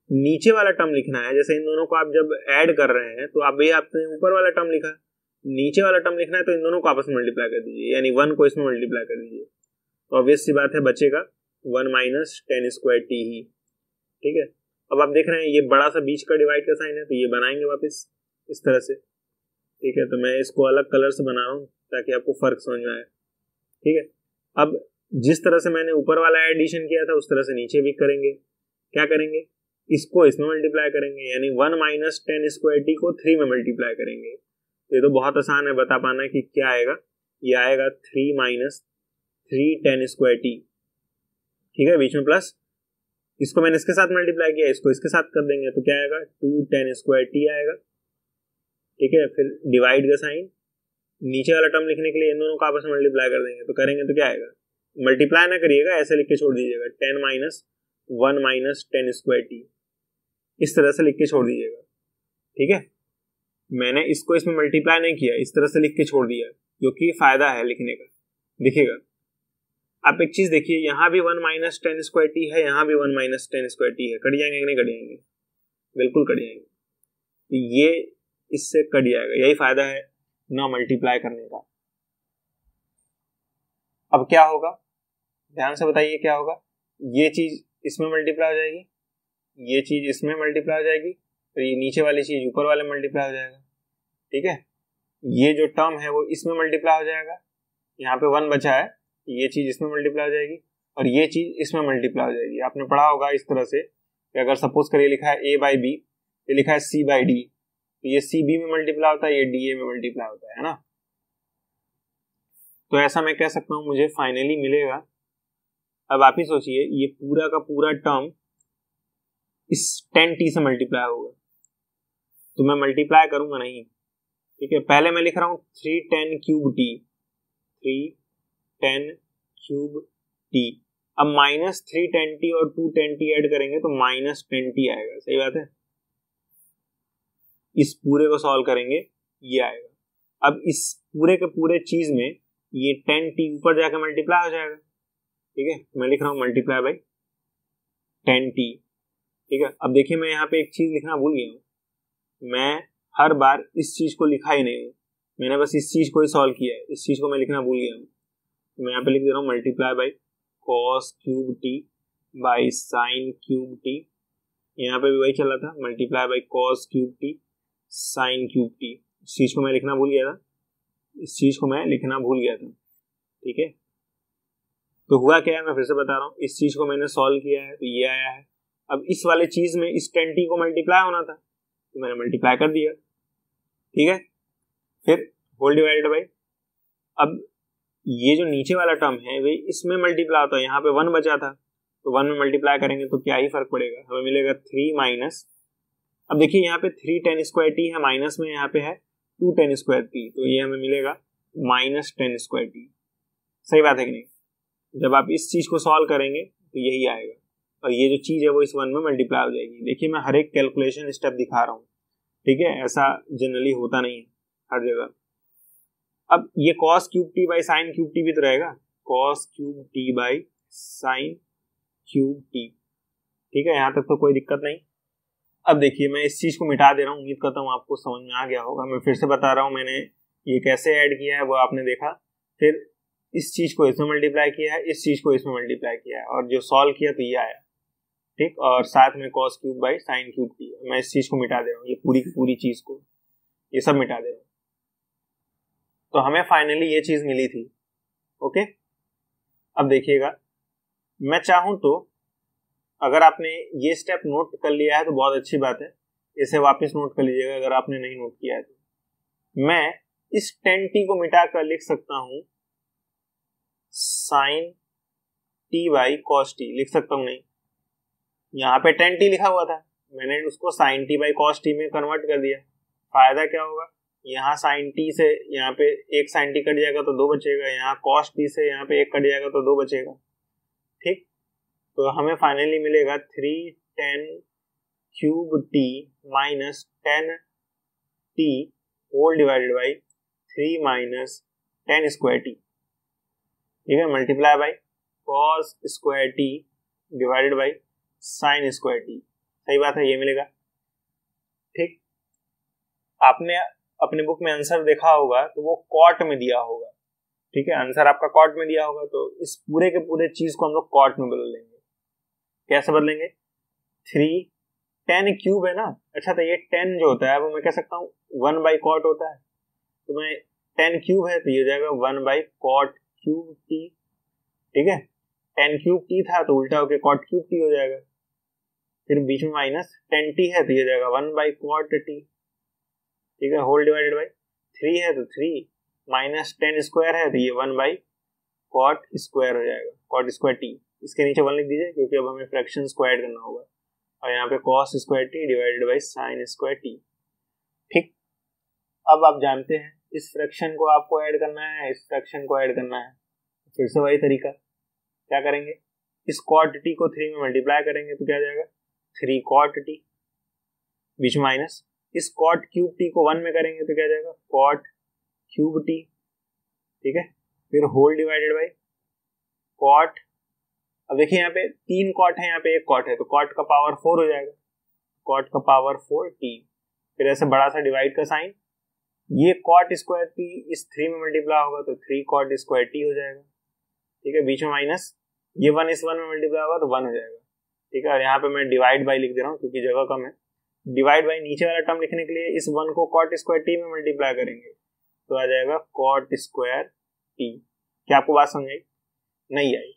नीचे वाला टर्म लिखना है। जैसे इन दोनों को आप जब ऐड कर रहे हैं तो आप भी आपने ऊपर वाला टर्म लिखा, नीचे वाला टर्म लिखना है तो इन दोनों को आपस में मल्टीप्लाई कर दीजिए, यानी 1 को इसमें मल्टीप्लाई कर दीजिए, तो ऑब्वियस सी बात है बचेगा 1 - 10² ही। ठीक है, अब आप देख रहे हैं ये बड़ा सा बीच का डिवाइड का साइन है तो ये बनाएंगे वापस इस तरह से। ठीक है, तो मैं इसको अलग कलर से बना रहा हूँ ताकि आपको फर्क समझ में आए। ठीक है, अब जिस तरह से मैंने ऊपर वाला एडिशन किया था उस तरह से नीचे भी करेंगे। क्या करेंगे, इसको इसमें मल्टीप्लाई करेंगे, यानी 1 - 10² को 3 में मल्टीप्लाई करेंगे। ये तो बहुत आसान है बता पाना कि क्या आएगा, ये आएगा 3 - 310²t। ठीक है, बीच में प्लस, इसको मैंने इसके साथ मल्टीप्लाई किया, इसको इसके साथ कर देंगे तो क्या आएगा 210² आएगा। ठीक है, फिर डिवाइड का साइन, नीचे वाला टर्म लिखने के लिए इन दोनों को आपस में मल्टीप्लाई कर देंगे, तो करेंगे तो क्या आएगा, मल्टीप्लाई ना करिएगा, ऐसे लिख के छोड़ दीजिएगा 10 - 1 - 10²t, इस तरह से लिख के छोड़ दीजिएगा। ठीक है, मैंने इसको इसमें मल्टीप्लाई नहीं किया, इस तरह से लिख के छोड़ दिया क्योंकि फायदा है लिखने का। देखिएगा आप एक चीज देखिए, यहाँ भी 1 - 10² है, यहाँ भी 1 - 10² है, कट जाएंगे कि नहीं कट जाएंगे, बिल्कुल कट जाएंगे, तो ये इससे कट जाएगा, यही फायदा है ना मल्टीप्लाई करने का। अब क्या होगा, ध्यान से बताइए क्या होगा, ये चीज इसमें मल्टीप्लाई हो जाएगी, ये चीज इसमें मल्टीप्लाई हो जाएगी, तो ये नीचे वाली चीज ऊपर वाले मल्टीप्लाई हो जाएगा। ठीक है, ये जो टर्म है वो इसमें मल्टीप्लाई हो जाएगा, यहाँ पे 1 बचा है, ये चीज इसमें मल्टीप्लाई हो जाएगी और ये चीज इसमें मल्टीप्लाई हो जाएगी। आपने पढ़ा होगा इस तरह से कि अगर सपोज करिए लिखा है a/b, ये लिखा है c/d, तो ये c/b में मल्टीप्लाई होता है, ये d/a में मल्टीप्लाई होता है ना। तो ऐसा मैं कह सकता हूं मुझे फाइनली मिलेगा। अब आप ही सोचिए, ये पूरा का पूरा टर्म इस 10t से मल्टीप्लाई होगा, तो मैं मल्टीप्लाई करूंगा नहीं। ठीक है, पहले मैं लिख रहा हूं 310³ 310³ अब -310t और 210t ऐड करेंगे तो -10t आएगा, सही बात है। इस पूरे को सॉल्व करेंगे, ये आएगा। अब इस पूरे के पूरे चीज में ये 10t ऊपर जाकर मल्टीप्लाई हो जाएगा। ठीक है, मैं लिख रहा हूं मल्टीप्लाई बाई 10t। ठीक है, अब देखिए मैं यहाँ पे एक चीज लिखना भूल गया हूँ, मैं हर बार इस चीज को लिखा ही नहीं हूँ, मैंने बस इस चीज को ही सॉल्व किया है, इस चीज को मैं लिखना भूल गया हूँ। तो मैं यहाँ पे लिख दे रहा हूँ multiply by cos³ by sin³t, यहाँ पे भी वही चला था, मल्टीप्लाई बाई cos³ sin³t। इस चीज को मैं लिखना भूल गया था, इस चीज को मैं लिखना भूल गया था। ठीक है, तो हुआ क्या है मैं फिर से बता रहा हूँ, इस चीज को मैंने सॉल्व किया है तो ये आया है। अब इस वाले चीज में इस 10t को मल्टीप्लाई होना था तो मैंने मल्टीप्लाई कर दिया। ठीक है, फिर होल डिवाइडेड बाई, अब ये जो नीचे वाला टर्म है वे इसमें मल्टीप्लाई होता है, यहाँ पे 1 बचा था तो 1 में मल्टीप्लाई करेंगे तो क्या ही फर्क पड़ेगा, हमें मिलेगा 3 - अब देखिए यहाँ पे 310² है, माइनस में यहाँ पे है 210²t, तो ये हमें मिलेगा -10²t। सही बात है कि नहीं, जब आप इस चीज को सॉल्व करेंगे तो यही आएगा और ये जो चीज है वो इस 1 में मल्टीप्लाई हो जाएगी। देखिए मैं हर एक कैलकुलेशन स्टेप दिखा रहा हूँ। ठीक है, ऐसा जनरली होता नहीं है हर जगह। अब ये cos³ बाई sin³ भी तो रहेगा, cos³ बाई sin³। ठीक है, यहाँ तक तो कोई दिक्कत नहीं। अब देखिए मैं इस चीज को मिटा दे रहा हूँ, उम्मीद करता हूँ आपको समझ में आ गया होगा। मैं फिर से बता रहा हूँ, मैंने ये कैसे ऐड किया है वो आपने देखा, फिर इस चीज को इसमें मल्टीप्लाई किया है, इस चीज को इसमें मल्टीप्लाई किया है और जो सॉल्व किया तो ये आया। ठीक, और साथ में cos³ बाई sin³। मैं इस चीज को मिटा दे रहा हूँ, ये पूरी की पूरी चीज को ये सब मिटा दे रहा हूँ, तो हमें फाइनली ये चीज मिली थी। ओके, अब देखिएगा मैं चाहूं तो, अगर आपने ये स्टेप नोट कर लिया है तो बहुत अच्छी बात है, इसे वापस नोट कर लीजिएगा अगर आपने नहीं नोट किया है तो। मैं इस 10t को मिटा कर लिख सकता हूं sine t by cos t लिख सकता हूँ नहीं, यहाँ पे tan t लिखा हुआ था, मैंने उसको sine t by cos t में कन्वर्ट कर दिया। फायदा क्या होगा, यहाँ साइन टी से यहाँ पे एक साइन टी कट जाएगा तो 2 बचेगा, यहाँ कॉस टी से यहाँ पे एक कट जाएगा तो 2 बचेगा। ठीक, तो हमें फाइनली मिलेगा 3 tan cube t minus tan t whole divided by 3 minus tan square t. ठीक है, multiply by cos square t divided by sine square t. सही बात है, ये मिलेगा। ठीक, आपने अपने बुक में आंसर देखा होगा तो वो कॉट में दिया होगा। ठीक है, आंसर आपका कॉट में दिया होगा, तो इस पूरे के पूरे चीज को हम लोग कॉट में बदल लेंगे। कैसे बदलेंगे, 3 tan क्यूब है ना, अच्छा तो ये 10 जो होता है वो मैं कह सकता हूँ 1 बाई कॉट होता है, तो मैं tan क्यूब है तो ये हो जाएगा 1 बाई कॉट क्यूब टी। ठीक है, tan क्यूब टी था तो उल्टा होके कॉट क्यूब टी हो जाएगा, फिर बीच में माइनस tan टी है तो ये जाएगा 1 बाई कॉट टी। ठीक है, होल डिवाइडेड बाई 3 है तो 3 माइनस tan स्क्वायर है तो ये 1 बाई कॉट स्क्वायर हो जाएगा, कॉट स्क्वायर टी। इसके नीचे 1 लिख दीजिए क्योंकि अब हमें फ्रैक्शन स्क्वायर करना होगा, और यहाँ पे cos square t divided by sine square t. ठीक, अब आप जानते हैं इस फ्रैक्शन को आपको ऐड करना है, इस फ्रैक्शन को ऐड करना है, फिर से वही तरीका। क्या करेंगे, इस कॉट टी को 3 में मल्टीप्लाई करेंगे तो क्या जाएगा 3 कॉट टी, बीच माइनस, इस कॉट क्यूब टी को 1 में करेंगे तो क्या जाएगा कॉट क्यूब टी। ठीक है, फिर होल डिवाइडेड बाई कॉट, अब देखिए यहाँ पे 3 कॉट है, यहाँ पे 1 कॉट है तो कॉट का पावर 4 हो जाएगा, कॉट का पावर 4 टी। फिर ऐसे बड़ा सा डिवाइड का साइन, ये कॉट स्क्वायर टी इस 3 में मल्टीप्लाई होगा तो 3 कॉट स्क्वायर टी हो जाएगा। ठीक है, बीच में माइनस, ये 1 इस 1 में मल्टीप्लाई होगा तो 1 हो जाएगा। ठीक है, और यहाँ पे मैं डिवाइड बाई लिख दे रहा हूँ क्योंकि जगह कम है। डिवाइड बाई नीचे वाला टर्म लिखने के लिए इस 1 को कॉट स्क्वायर टी में मल्टीप्लाई करेंगे तो आ जाएगा कॉट स्क्वायर टी। क्या आपको बात समझ आई? नहीं आई।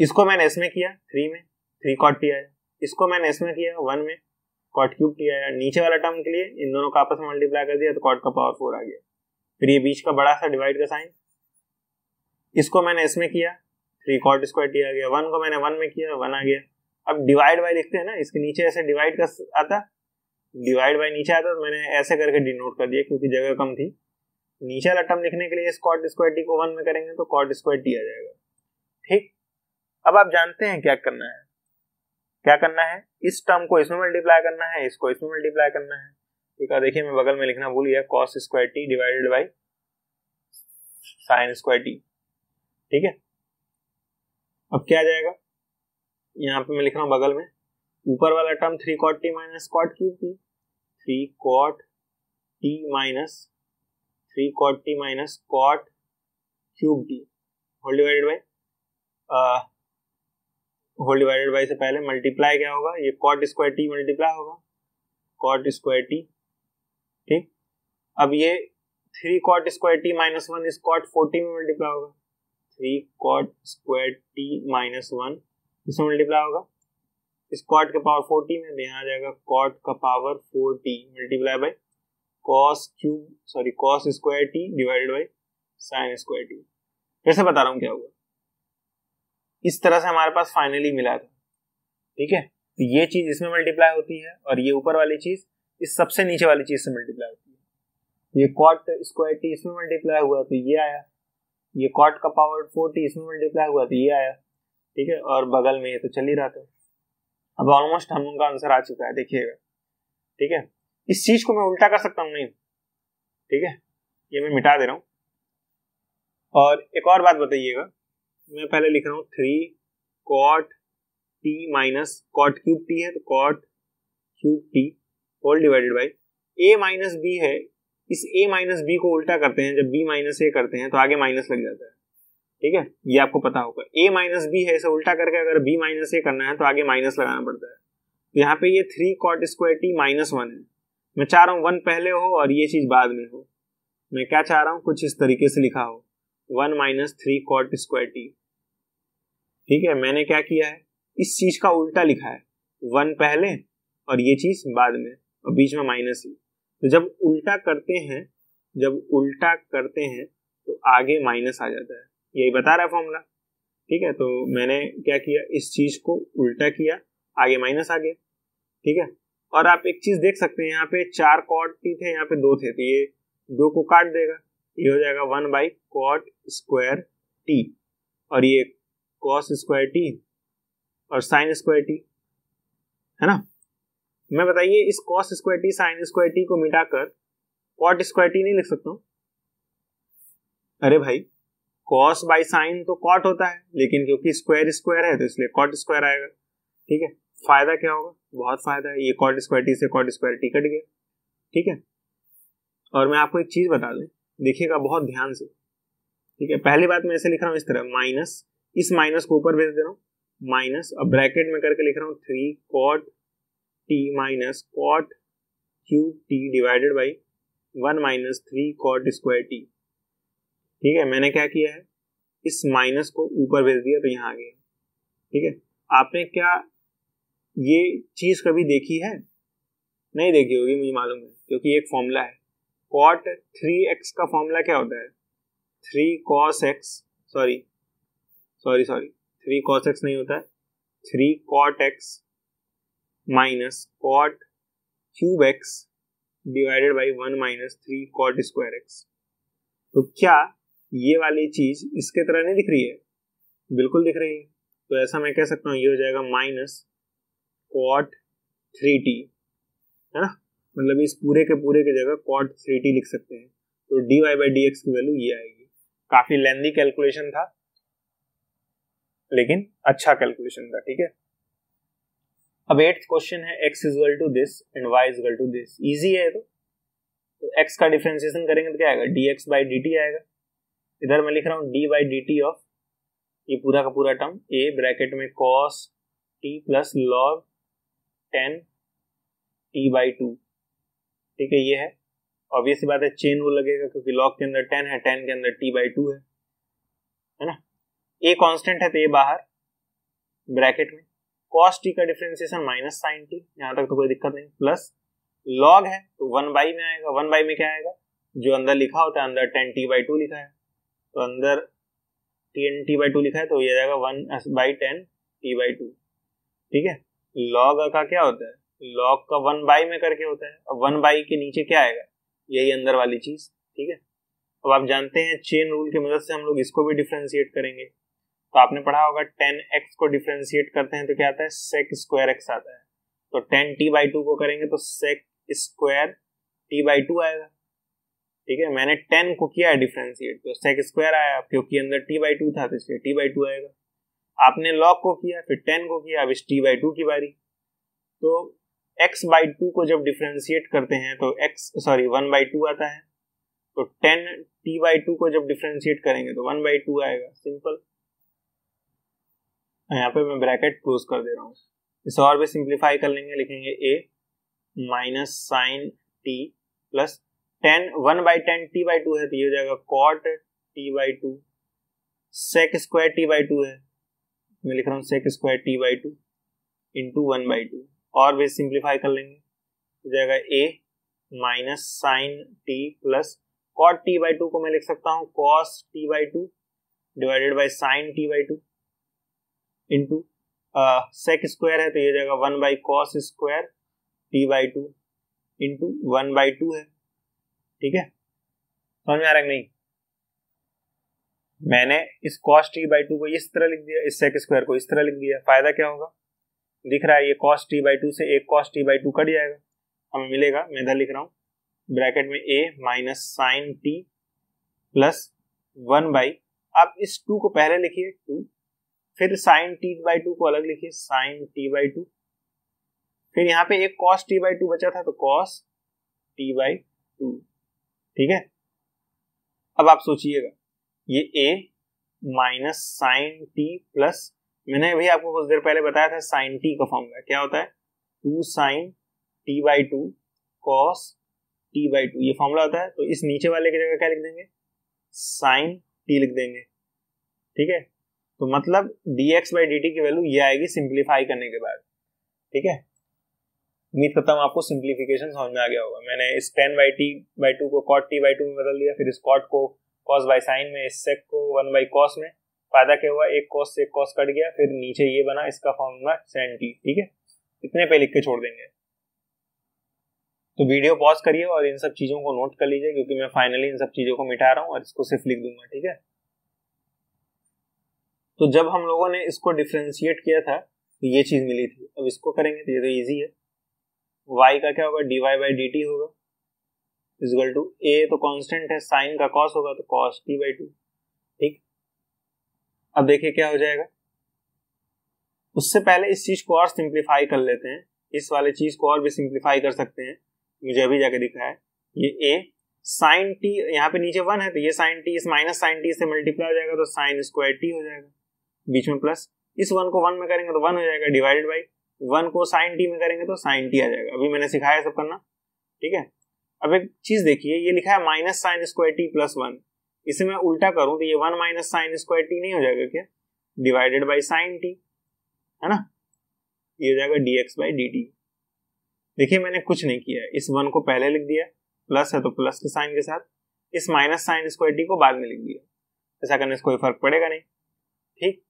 इसको मैंने इसमें किया 3 में 3 कॉट टी आया, इसको मैंने इसमें किया 1 में कॉट क्यूब टी आया, नीचे वाला टर्म के लिए इन दोनों का आपस में मल्टीप्लाई कर दिया तो कॉट का पावर 4 आ गया। फिर ये बीच का बड़ा सा डिवाइड का साइन, इसको मैंने इसमें किया 3 कॉट स्क्वायर टी आ गया, 1 को मैंने 1 में किया 1 आ गया। अब डिवाइड बाई लिखते हैं ना, इसके नीचे ऐसे डिवाइड का आता, डिवाइड बाई नीचे आता तो मैंने ऐसे करके डिनोट कर दिया क्योंकि जगह कम थी। नीचे वाला टर्म लिखने के लिए इस कॉट स्क्वायर टी को 1 में करेंगे तो कॉट स्क्वायर टी आ जाएगा। ठीक, अब आप जानते हैं क्या करना है, क्या करना है, इस टर्म को इसमें मल्टीप्लाई करना है, इसको इसमें मल्टीप्लाई करना है। ठीक है, देखिए मैं बगल में लिखना भूल गया, cos square t divided by sine square t. ठीक है, अब क्या आ जाएगा, यहाँ पे मैं लिख रहा हूँ बगल में, ऊपर वाला term 3 cot t minus cot cube t, 3 cot t minus 3 cot t minus cot cube t whole divided by से पहले मल्टीप्लाई क्या होगा, ये कॉट स्क्वायर टी मल्टीप्लाई होगा कॉट स्क्वायर टी। ठीक, अब ये 3 कॉट स्क्वायर टी माइनस 1 इस कॉट 40 में मल्टीप्लाई होगा, 3 कॉट स्क्वायर टी माइनस 1 इसमें मल्टीप्लाई होगा, इस कॉट के पावर 40 में यहाँ आ जाएगा कॉट का power 4t multiply by cos square t divided by sine square T. फिर से बता रहा हूँ क्या होगा, इस तरह से हमारे पास फाइनली मिला था। ठीक है, तो ये चीज इसमें मल्टीप्लाई होती है और ये ऊपर वाली चीज इस सबसे नीचे वाली चीज से मल्टीप्लाई होती है। ये कॉट स्क्वायर टी इसमें मल्टीप्लाई हुआ तो ये आया, ये कॉट का पावर 4t इसमें मल्टीप्लाई हुआ तो ये आया। ठीक है, और बगल में ये तो चल ही रहा था। अब ऑलमोस्ट हम लोगों का आंसर आ चुका है, देखिएगा। ठीक है, इस चीज को मैं उल्टा कर सकता हूँ नहीं, ठीक है, ये मैं मिटा दे रहा हूँ। और एक और बात बताइएगा, मैं पहले लिख रहा हूँ 3 cot t minus cot cube t है तो cot cube t whole divided by a minus b है, इस a माइनस बी को उल्टा करते हैं, जब b माइनस a करते हैं तो आगे माइनस लग जाता है। ठीक है, ये आपको पता होगा, a माइनस बी है, इसे उल्टा करके अगर b माइनस a करना है तो आगे माइनस लगाना पड़ता है। तो यहाँ पे ये 3 कॉट स्क्वायर टी माइनस 1 है, मैं चाह रहा हूँ 1 पहले हो और ये चीज बाद में हो। मैं क्या चाह रहा हूँ, कुछ इस तरीके से लिखा हो 1 माइनस 3 कॉट स्क्वायर टी। ठीक है, मैंने क्या किया है, इस चीज का उल्टा लिखा है, 1 पहले और ये चीज बाद में और बीच में माइनस ही। तो जब उल्टा करते हैं तो आगे माइनस आ जाता है। यही बता रहा है फॉर्मूला। ठीक है, तो मैंने क्या किया, इस चीज को उल्टा किया, आगे माइनस आ गया। ठीक है, और आप एक चीज देख सकते हैं, यहाँ पे 4 कॉट टी थे, यहाँ पे 2 थे, तो ये 2 को काट देगा, ये हो जाएगा 1/cot स्क्वायर टी, और ये cos स्क्वायर टी और साइन स्क्वायर टी, है ना। मैं बताइए, इस cos square T sign square T को मिटाकर cot स्क्वायर टी नहीं लिख सकता हूँ? अरे भाई, cos बाई साइन तो cot होता है, लेकिन क्योंकि स्क्वायर स्क्वायर है तो इसलिए cot स्क्वायर आएगा। ठीक है, फायदा क्या होगा, बहुत फायदा है, ये cot स्क्वायर टी से cot स्क्वायर टी कट गया। ठीक है, और मैं आपको एक चीज बता दूं, देखिएगा बहुत ध्यान से। ठीक है, पहली बात मैं ऐसे लिख रहा हूं इस तरह, माइनस, इस माइनस को ऊपर भेज दे रहा हूं, माइनस, अब ब्रैकेट में करके लिख रहा हूं 3 cot t minus cot cube t divided by 1 minus 3 cot square t। ठीक है, मैंने क्या किया है, इस माइनस को ऊपर भेज दिया तो यहाँ आ गया। ठीक है, आपने क्या ये चीज कभी देखी है? नहीं देखी होगी, मुझे मालूम है, क्योंकि एक फॉर्मूला है, cot 3x का फॉर्मूला क्या होता है, 3 cos x, sorry 3 cos x नहीं होता है, 3 cot x minus cot cube x divided by 1 minus 3 cot square x। तो क्या ये वाली चीज इसके तरह नहीं दिख रही है? बिल्कुल दिख रही है। तो ऐसा मैं कह सकता हूँ, ये हो जाएगा माइनस cot 3t, है ना, मतलब इस पूरे के पूरे की जगह cot 3t लिख सकते हैं। तो dy बाई dx की वैल्यू ये आएगी। काफी लेंथी कैलकुलेशन था, लेकिन अच्छा कैलकुलेशन था। ठीक है, अब 8th क्वेश्चन है, x equal to this and y equal to this. Easy है तो x का डिफरेंशिएशन करेंगे तो क्या आएगा, dx बाई dt आएगा। इधर मैं लिख रहा हूँ d बाई dt ऑफ ये पूरा का पूरा टर्म a ब्रैकेट में cos t plus log 10 t by 2। ठीक है, ये है ऑब्वियस सी बात है, चेन रूल लगेगा क्योंकि log के अंदर 10 है, 10 के अंदर t बाई 2 है ना। a कांस्टेंट है तो ये बाहर ब्रैकेट में, cos t का डिफरेंशिएशन माइनस साइन t, यहाँ तक तो कोई दिक्कत नहीं, प्लस log है तो 1 बाई में आएगा, 1 बाई में क्या आएगा, जो अंदर लिखा होता है, अंदर 10 t बाई 2 लिखा है, तो अंदर 10 t बाई 2 लिखा है, तो ये जाएगा 1 बाई 10 t बाई 2। ठीक है, log का क्या होता है, log का 1 बाई में करके होता है, अब 1 बाई के नीचे क्या आएगा, यही अंदर वाली चीज। ठीक है, अब आप जानते हैं चेन रूल की मदद से हम लोग इसको भी डिफरेंशिएट करेंगे। तो आपने पढ़ा होगा 10x को डिफरेंशिएट करते हैं तो क्या आता है, sec स्क्वायर x आता है। तो 10 t बाई 2 को करेंगे तो sec स्क्वायर t बाई 2 आएगा। ठीक है, मैंने 10 को किया है डिफरेंशिएट तो sec स्क्वायर आया, क्योंकि अंदर t बाई 2 था तो इसलिए t बाई 2 आएगा। आपने log को किया, फिर 10 को किया, अब इस t बाई 2 की बारी। तो x बाई 2 को जब डिफरेंशिएट करते हैं तो 1 बाई 2 आता है, तो 10 t बाई 2 को जब डिफरेंशिएट करेंगे तो 1 बाई 2 आएगा, सिंपल। यहाँ पे मैं ब्रैकेट क्लोज कर दे रहा हूँ, इसे और भी सिंप्लीफाई कर लेंगे, लिखेंगे a minus sine t plus 1 by 10 t by 2 है तो ये हो जाएगा cot t by 2, sec square t by 2 है, मैं लिख रहा हूँ sec square t by 2 into 1 by 2, और भी सिंप्लीफाई कर लेंगे, हो जाएगा a minus sine t plus cot t by 2 को मैं लिख सकता हूँ cos t by 2 divided by sign t by 2 into sec square है तो ये जाएगा 1 by cos square t by 2 into 1 by 2 है। ठीक है, समझ में आ रहा है नहीं? मैंने इस cos t बाई 2 को इस तरह लिख दिया, इस sec स्क्वायर को इस तरह लिख दिया। फायदा क्या होगा, दिख रहा है ये cos t बाई 2 से एक cos t बाई 2 कट जाएगा, हमें मिलेगा, मैं इधर लिख रहा हूँ ब्रैकेट में a minus sine t plus 1 by, आप इस 2 को पहले लिखिए 2, फिर साइन t बाई 2 को अलग लिखिए साइन t बाई 2, फिर यहाँ पे एक cos t बाई 2 बचा था तो cos t बाई 2। ठीक है, अब आप सोचिएगा ये a minus sine t plus, मैंने अभी आपको कुछ देर पहले बताया था साइन t का फॉर्मूला क्या होता है, 2 sine t by 2 cos t by 2, ये फॉर्मूला होता है। तो इस नीचे वाले की जगह क्या लिख देंगे, साइन t लिख देंगे। ठीक है, तो मतलब dx बाई dt की वैल्यू ये आएगी सिंप्लीफाई करने के बाद। ठीक है, उम्मीद करता हूँ आपको सिंप्लीफिकेशन समझ में आ गया होगा। मैंने इस 10 बाई t बाई 2 को cot t बाई 2 में बदल दिया, फिर इस cot को कॉस बाय साइन में इस सेक को 1 बाई कॉस में, फायदा क्या हुआ, एक कॉस से एक कॉस कट गया, फिर नीचे ये बना, इसका फॉर्मूला tan t, ठीक है, इतने पे लिख के छोड़ देंगे। तो वीडियो पॉज करिए और इन सब चीजों को नोट कर लीजिए, क्योंकि मैं फाइनली इन सब चीजों को मिटा रहा हूँ और इसको सिर्फ लिख दूंगा, ठीक है। तो जब हम लोगों ने इसको डिफरेंशिएट किया था तो ये चीज मिली थी, अब इसको करेंगे तो ये तो इजी है, y का क्या होगा, dy बाई dt होगा इक्वल टू a तो कांस्टेंट है, साइन का cos होगा तो cos t बाई 2, ठीक। अब देखिए क्या हो जाएगा, उससे पहले इस चीज को और सिंप्लीफाई कर लेते हैं, इस वाले चीज को और भी सिंप्लीफाई कर सकते हैं, मुझे अभी जाके दिखा है, ये a साइन t, यहाँ पे नीचे 1 है तो ये साइन t इस माइनस साइन t से मल्टीप्लाई हो जाएगा तो साइन स्क्वायर t हो जाएगा, बीच में प्लस, इस 1 को 1 में करेंगे तो 1 हो जाएगा, डिवाइडेड बाई 1 को साइन t में करेंगे तो साइन t आ जाएगा। अभी मैंने सिखाया सब करना, ठीक है। अब एक चीज देखिए, ये लिखा है minus sine square t plus 1, इसे मैं उल्टा करूं तो ये 1 माइनस साइन स्क्वायर t नहीं हो जाएगा क्या, डिवाइडेड बाई साइन t, है ना, ये हो जाएगा dx बाई dt। देखिए मैंने कुछ नहीं किया है, इस 1 को पहले लिख दिया, प्लस है तो प्लस के साइन के साथ, इस माइनस साइन स्क्वायर t को बाद में लिख दिया, ऐसा करने से कोई फर्क पड़ेगा नहीं, ठीक।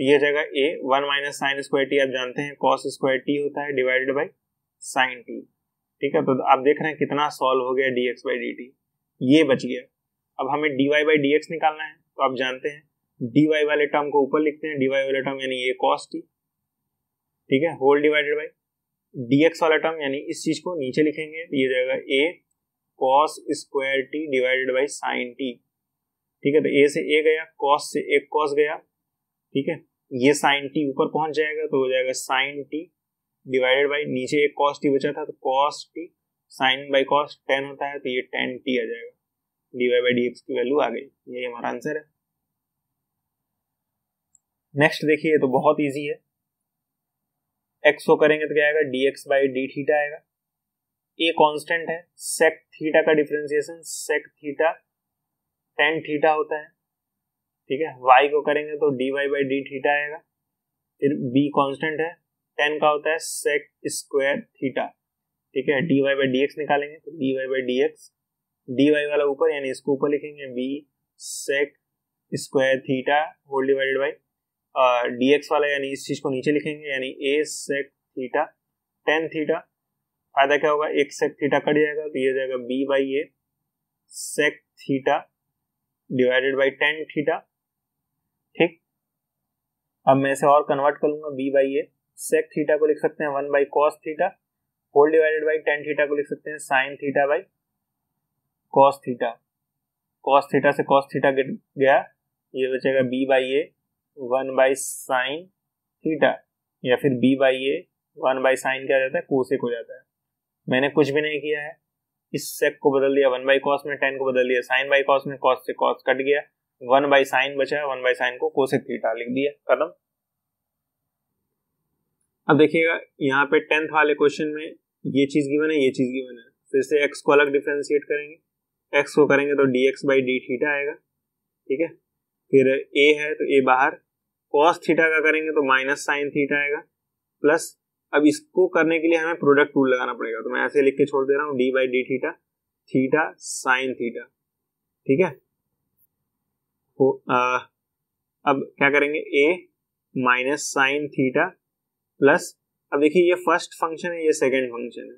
ये हो जाएगा a 1 minus sine square t, आप जानते हैं cos स्क्वायर t होता है डिवाइडेड बाई साइन t, ठीक है। तो आप देख रहे हैं कितना सॉल्व हो गया dx बाई dt, ये बच गया। अब हमें dy बाई dx निकालना है, तो आप जानते हैं dy वाले टर्म को ऊपर लिखते हैं, dy वाले टर्म यानी a cos t, ठीक है, होल डिवाइडेड बाई dx वाला टर्म यानी इस चीज को नीचे लिखेंगे तो ये जाएगा a cos square t divided by sign t, ठीक है। तो a से a गया, cos से एक cos गया, ठीक है, ये साइन t ऊपर पहुंच जाएगा तो हो जाएगा साइन t डिवाइडेड बाई नीचे एक cos t बचा था तो cos t, sine by cos tan होता है तो ये tan t आ जाएगा, dy बाई dx की वैल्यू आ गई, ये हमारा आंसर है। नेक्स्ट देखिए, तो बहुत इजी है, x को करेंगे तो क्या आएगा, dx बाई डी थीटा आएगा, a कांस्टेंट है, sec थीटा का differentiation sec theta tan theta होता है, ठीक है। y को करेंगे तो dy बाई डी थीटा आएगा, फिर b कांस्टेंट है, tan का होता है sec स्क्वायर थीटा, ठीक है। dy बाई dx निकालेंगे तो dy बाई dx, dy वाला ऊपर यानी इसको ऊपर लिखेंगे b sec square theta whole divided by dx वाला यानी इस चीज को नीचे लिखेंगे यानी a sec theta tan theta, फायदा क्या होगा, एक sec थीटा कट जाएगा तो ये हो जाएगा b by a sec theta divided by tan theta, ठीक। अब मैं इसे और कन्वर्ट कर लूंगा, b by a sec theta को लिख सकते हैं 1 by cos theta whole divided by tan theta को लिख सकते हैं sin theta by cos theta, cos theta से cos थीटा गया, ये बचेगा b by a 1 by sine theta, या फिर b by a 1 by sign क्या हो जाता है, कोसेक हो जाता है। मैंने कुछ भी नहीं किया है, इस सेक को बदल दिया 1 बाई कॉस में, tan को बदल दिया साइन बाई कॉस में, कॉस से कॉस कट गया, 1 बाई साइन बचा, 1 बाई साइन को कोसेक थीटा लिख दिया, खत्म। अब देखिएगा यहाँ पे 10th वाले क्वेश्चन में ये चीज गिवन है, ये चीज गिवन है, फिर से x को अलग डिफरेंशिएट करेंगे, x को करेंगे तो dx बाई डी थीटा आएगा, ठीक है। फिर a है तो a बाहर, cos थीटा का करेंगे तो माइनस साइन थीटा आएगा, प्लस अब इसको करने के लिए हमें प्रोडक्ट रूल लगाना पड़ेगा, तो मैं ऐसे लिख के छोड़ दे रहा हूँ d by D theta, theta sine theta, ठीक है। तो अब क्या करेंगे, a minus sine theta plus, अब देखिए ये फर्स्ट फंक्शन है, ये सेकंड फंक्शन है,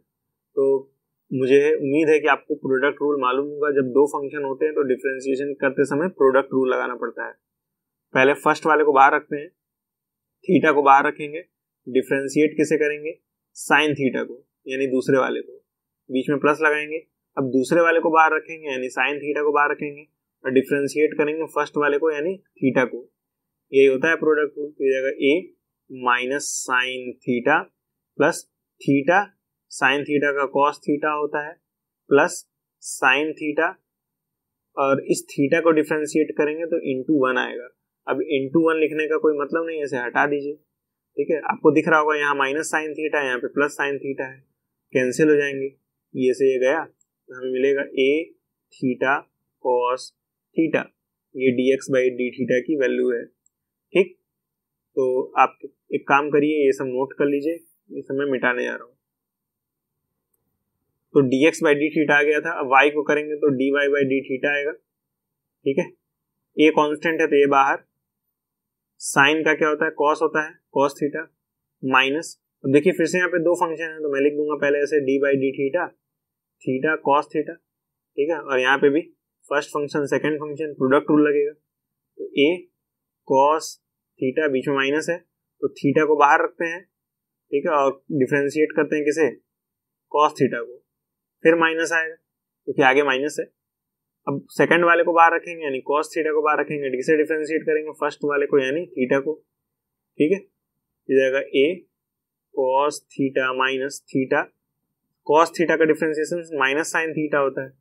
तो मुझे उम्मीद है कि आपको प्रोडक्ट रूल मालूम होगा, जब दो फंक्शन होते हैं तो डिफरेंशिएशन करते समय प्रोडक्ट रूल लगाना पड़ता है। पहले फर्स्ट वाले को बाहर रखते हैं, थीटा को बाहर रखेंगे, डिफरेंशिएट किसे करेंगे, साइन थीटा को यानी दूसरे वाले को, बीच में प्लस लगाएंगे, अब दूसरे वाले को बाहर रखेंगे यानी साइन थीटा को बाहर रखेंगे और डिफरेंशिएट करेंगे फर्स्ट वाले को यानी थीटा को, यही होता है प्रोडक्ट रूल। तो जाएगा a minus sine theta plus theta sine theta का कॉस थीटा होता है प्लस साइन थीटा, और इस थीटा को डिफरेंशिएट करेंगे तो इंटू 1 आएगा। अब इंटू 1 लिखने का कोई मतलब नहीं है, इसे हटा दीजिए, ठीक है। आपको दिख रहा होगा यहाँ माइनस साइन थीटा है, यहाँ पे प्लस साइन थीटा है, कैंसिल हो जाएंगे, ये से ये गया तो हमें मिलेगा a थीटा कॉस थीटा, ये dx बाई डी थीटा की वैल्यू है, ठीक। तो आप एक काम करिए, ये सब नोट कर लीजिए, ये सब मैं मिटाने जा रहा हूँ। तो dx बाई डी थीटा आ गया था, अब y को करेंगे तो dy बाई डी थीटा आएगा, ठीक है, ए कांस्टेंट है तो ये बाहर, साइन का क्या होता है, कॉस होता है, कॉस थीटा माइनस, अब देखिए फिर से यहाँ पे दो फंक्शन है तो मैं लिख दूंगा पहले ऐसे D by D theta, theta cos theta, ठीक है, और यहाँ पे भी first function second function product rule लगेगा, तो ए कॉस थीटा बीच में माइनस है तो थीटा को बाहर रखते हैं, ठीक है, और डिफरेंशिएट करते हैं किसे, कॉस थीटा को, फिर माइनस आएगा क्योंकि आगे माइनस है। अब सेकंड वाले को बाहर रखेंगे यानी कॉस थीटा को बाहर रखेंगे, किसे डिफरेंशिएट करेंगे, फर्स्ट वाले को यानी थीटा को, ठीक है, ये जाएगा a cos theta minus theta, cos theta का डिफरेंशिएशन माइनस साइन थीटा होता है,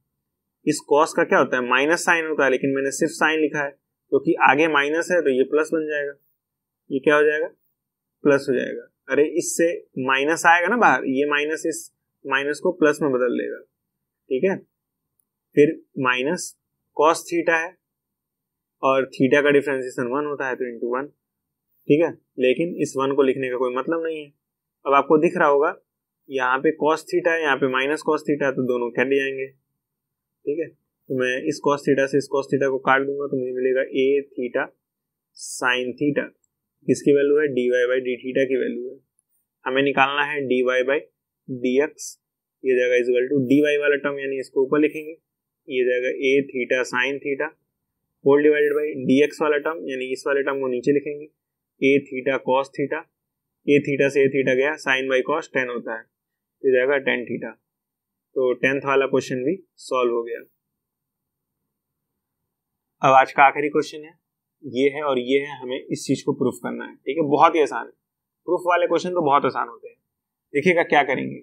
इस कॉस का क्या होता है, माइनस साइन होता है, लेकिन मैंने सिर्फ साइन लिखा है क्योंकि आगे माइनस है तो ये प्लस बन जाएगा, ये क्या हो जाएगा, प्लस हो जाएगा, अरे इससे माइनस आएगा ना बाहर, ये माइनस इस माइनस को प्लस में बदल देगा, ठीक है, फिर माइनस कॉस थीटा है और थीटा का डिफरेंशिएशन 1 होता है तो इंटू 1, ठीक है, लेकिन इस 1 को लिखने का कोई मतलब नहीं है। अब आपको दिख रहा होगा यहाँ पे कॉस थीटा है, यहाँ पे माइनस कॉस थीटा है तो दोनों कट जाएंगे, ठीक है, तो मैं इस कॉस थीटा से इस कॉस थीटा को काट दूंगा तो मुझे मिलेगा ए थीटा साइन थीटा, किसकी वैल्यू है, D Y by D theta की वैल्यू है, हमें निकालना है D Y by D X, ये जाएगा इक्वल टू डी वाई वाला टर्म यानी इसको ऊपर लिखेंगे, ये जाएगा a theta sine theta whole divided by D X वाला टर्म यानी इस वाले टर्म को नीचे लिखेंगे, a theta cos theta, a theta से ए थीटा गया, साइन बाई कॉस 10 होता है, ये जाएगा tan थीटा, तो 10th वाला क्वेश्चन भी सॉल्व हो गया। अब आज का आखिरी क्वेश्चन है, ये है और ये है, हमें इस चीज को प्रूफ करना है, ठीक है, बहुत ही आसान है, प्रूफ वाले क्वेश्चन तो बहुत आसान होते हैं। देखिएगा क्या करेंगे,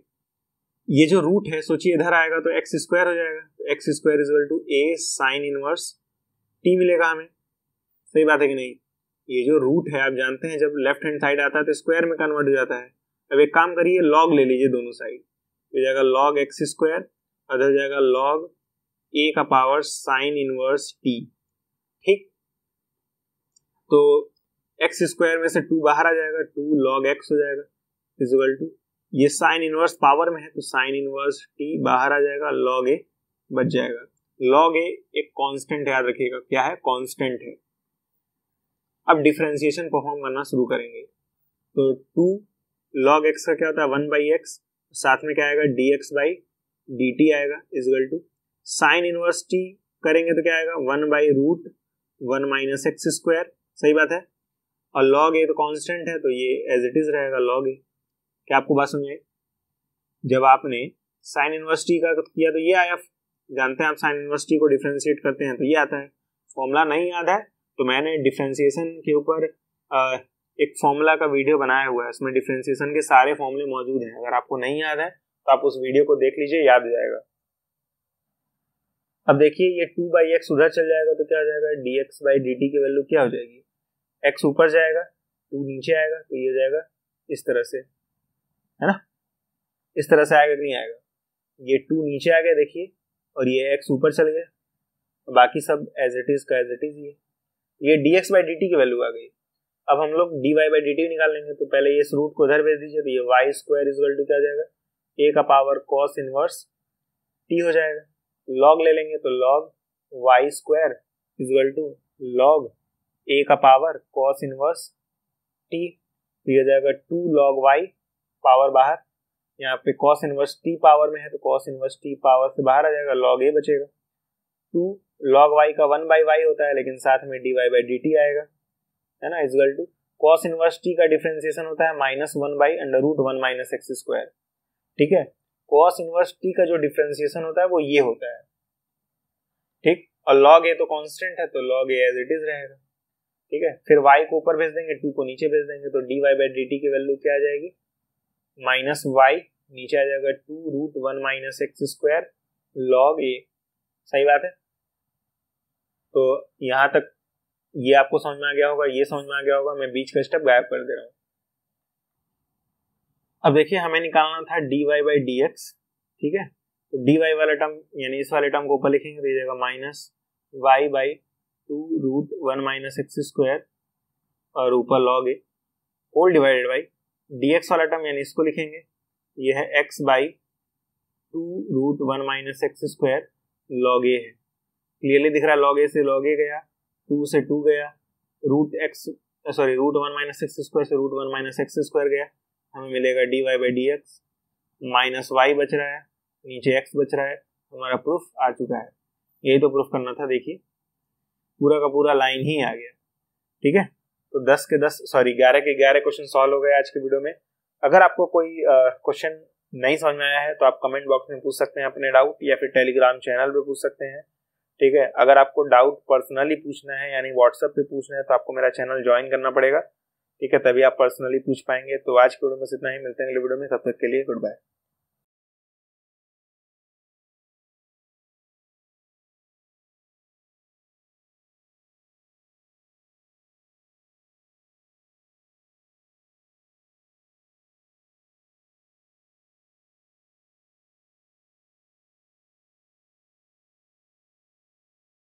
ये जो रूट है सोचिए इधर आएगा तो एक्स स्क्वायर हो जाएगा, तो x square is equal to a sine inverse t मिलेगा हमें, सही बात है कि नहीं। ये जो रूट है आप जानते हैं जब लेफ्ट हैंड साइड आता है तो स्क्वायर में कन्वर्ट हो जाता है। अब एक काम करिए लॉग ले लीजिए दोनों साइड, हो जाएगा लॉग एक्स स्क्वायर और हो जाएगा लॉग ए का पावर साइन इनवर्स टी, ठीक। तो एक्स स्क्वायर में से 2 बाहर आ जाएगा, 2 लॉग एक्स हो जाएगा इज इक्वल टू, ये साइन इनवर्स पावर में है तो साइन इनवर्स टी बाहर आ जाएगा, लॉग ए बच जाएगा। लॉग ए एक कांस्टेंट याद रखिएगा, क्या है, कांस्टेंट है। अब डिफरेंशिएशन परफॉर्म करना शुरू करेंगे, तो 2 log x का क्या होता है 1 बाई एक्स, साथ में क्या आएगा dx बाई dt आएगा is equal to sine inverse t करेंगे तो क्या आएगा 1 by root 1 minus x square, सही बात है, और log a तो कांस्टेंट है तो ये एज इट इज रहेगा log a। क्या आपको बात समझ आई? जब आपने साइन इनवर्स t का किया तो ये आया, जानते हैं आप साइन इनवर्स t को डिफरेंशिएट करते हैं तो ये आता है। फॉर्मूला नहीं याद है तो मैंने डिफरेंशिएशन के ऊपर एक फॉर्मूला का वीडियो बनाया हुआ है, उसमें डिफरेंशिएशन के सारे फॉर्मूले मौजूद हैं, अगर आपको नहीं याद है तो आप उस वीडियो को देख लीजिए, याद जाएगा। अब देखिए ये 2 बाई एक्स उधर चल जाएगा तो क्या हो जाएगा dx बाई dt की वैल्यू क्या हो जाएगी, x ऊपर जाएगा 2 नीचे आएगा तो ये जाएगा इस तरह से, है ना, इस तरह से आएगा कि नहीं आएगा, ये 2 नीचे आ गया देखिए और ये x ऊपर चल गया, बाकी सब एज इट इज का एज इट इज ही है, ये dx बाई dt की वैल्यू आ गई। अब हम लोग dy बाई dt निकाल लेंगे, तो पहले इस रूट को उधर भेज दीजिए तो ये y square is equal to क्या हो जाएगा a का पावर cos इनवर्स t हो जाएगा, log ले लेंगे तो log y square is equal to log a का पावर cos इनवर्स t, तो ये जाएगा 2 log y पावर बाहर, यहाँ पे cos इनवर्स t पावर में है तो cos इनवर्स t पावर से बाहर आ जाएगा, log a बचेगा, 2 log y का 1 बाई y होता है लेकिन साथ में dy बाई dt आएगा, है ना, is equal to cos inverse t का डिफरेंशिएशन होता है -1 by under root 1 minus x square, ठीक है, cos इनवर्स t का जो डिफरेंशिएशन होता है वो ये होता है, ठीक, और log a तो कांस्टेंट है तो log a as it is रहेगा, ठीक है, फिर y को ऊपर भेज देंगे 2 को नीचे भेज देंगे तो dy बाई dt की वैल्यू क्या आ जाएगी -y, नीचे आ जाएगा 2 root 1 minus x square log a, सही बात है। तो यहां तक ये आपको समझ में आ गया होगा, ये समझ में आ गया होगा, मैं बीच का स्टेप गायब कर दे रहा हूं। अब देखिए हमें निकालना था dy बाई dx, ठीक है, तो dy वाला टर्म यानी इस वाले टर्म को ऊपर लिखेंगे तो ये जाएगा minus y by 2 root 1 minus x square और ऊपर log a whole divided by dx वाला टर्म यानी इसको लिखेंगे, ये है x by 2 root 1 minus x square log a है, क्लियरली दिख रहा है log a से log a गया, 2 से 2 गया, रूट 1 माइनस एक्स स्क्वायर से रूट 1 माइनस एक्स स्क्वायर गया, हमें मिलेगा dy by D x, minus y बच रहा है, नीचे x बच रहा है, हमारा प्रूफ आ चुका है। यही तो प्रूफ करना था, देखिए पूरा का पूरा लाइन ही आ गया। ठीक है, तो 11 के 11 क्वेश्चन सॉल्व हो गए आज के वीडियो में। अगर आपको कोई क्वेश्चन नहीं समझ में आया है तो आप कमेंट बॉक्स में पूछ सकते हैं अपने डाउट, या फिर टेलीग्राम चैनल पे पूछ सकते हैं। ठीक है, अगर आपको डाउट पर्सनली पूछना है यानी व्हाट्सएप पे पूछना है तो आपको मेरा चैनल ज्वाइन करना पड़ेगा। ठीक है, तभी आप पर्सनली पूछ पाएंगे। तो आज के वीडियो में इतना ही, मिलते हैं अगले वीडियो में, तब तक के लिए गुड बाय।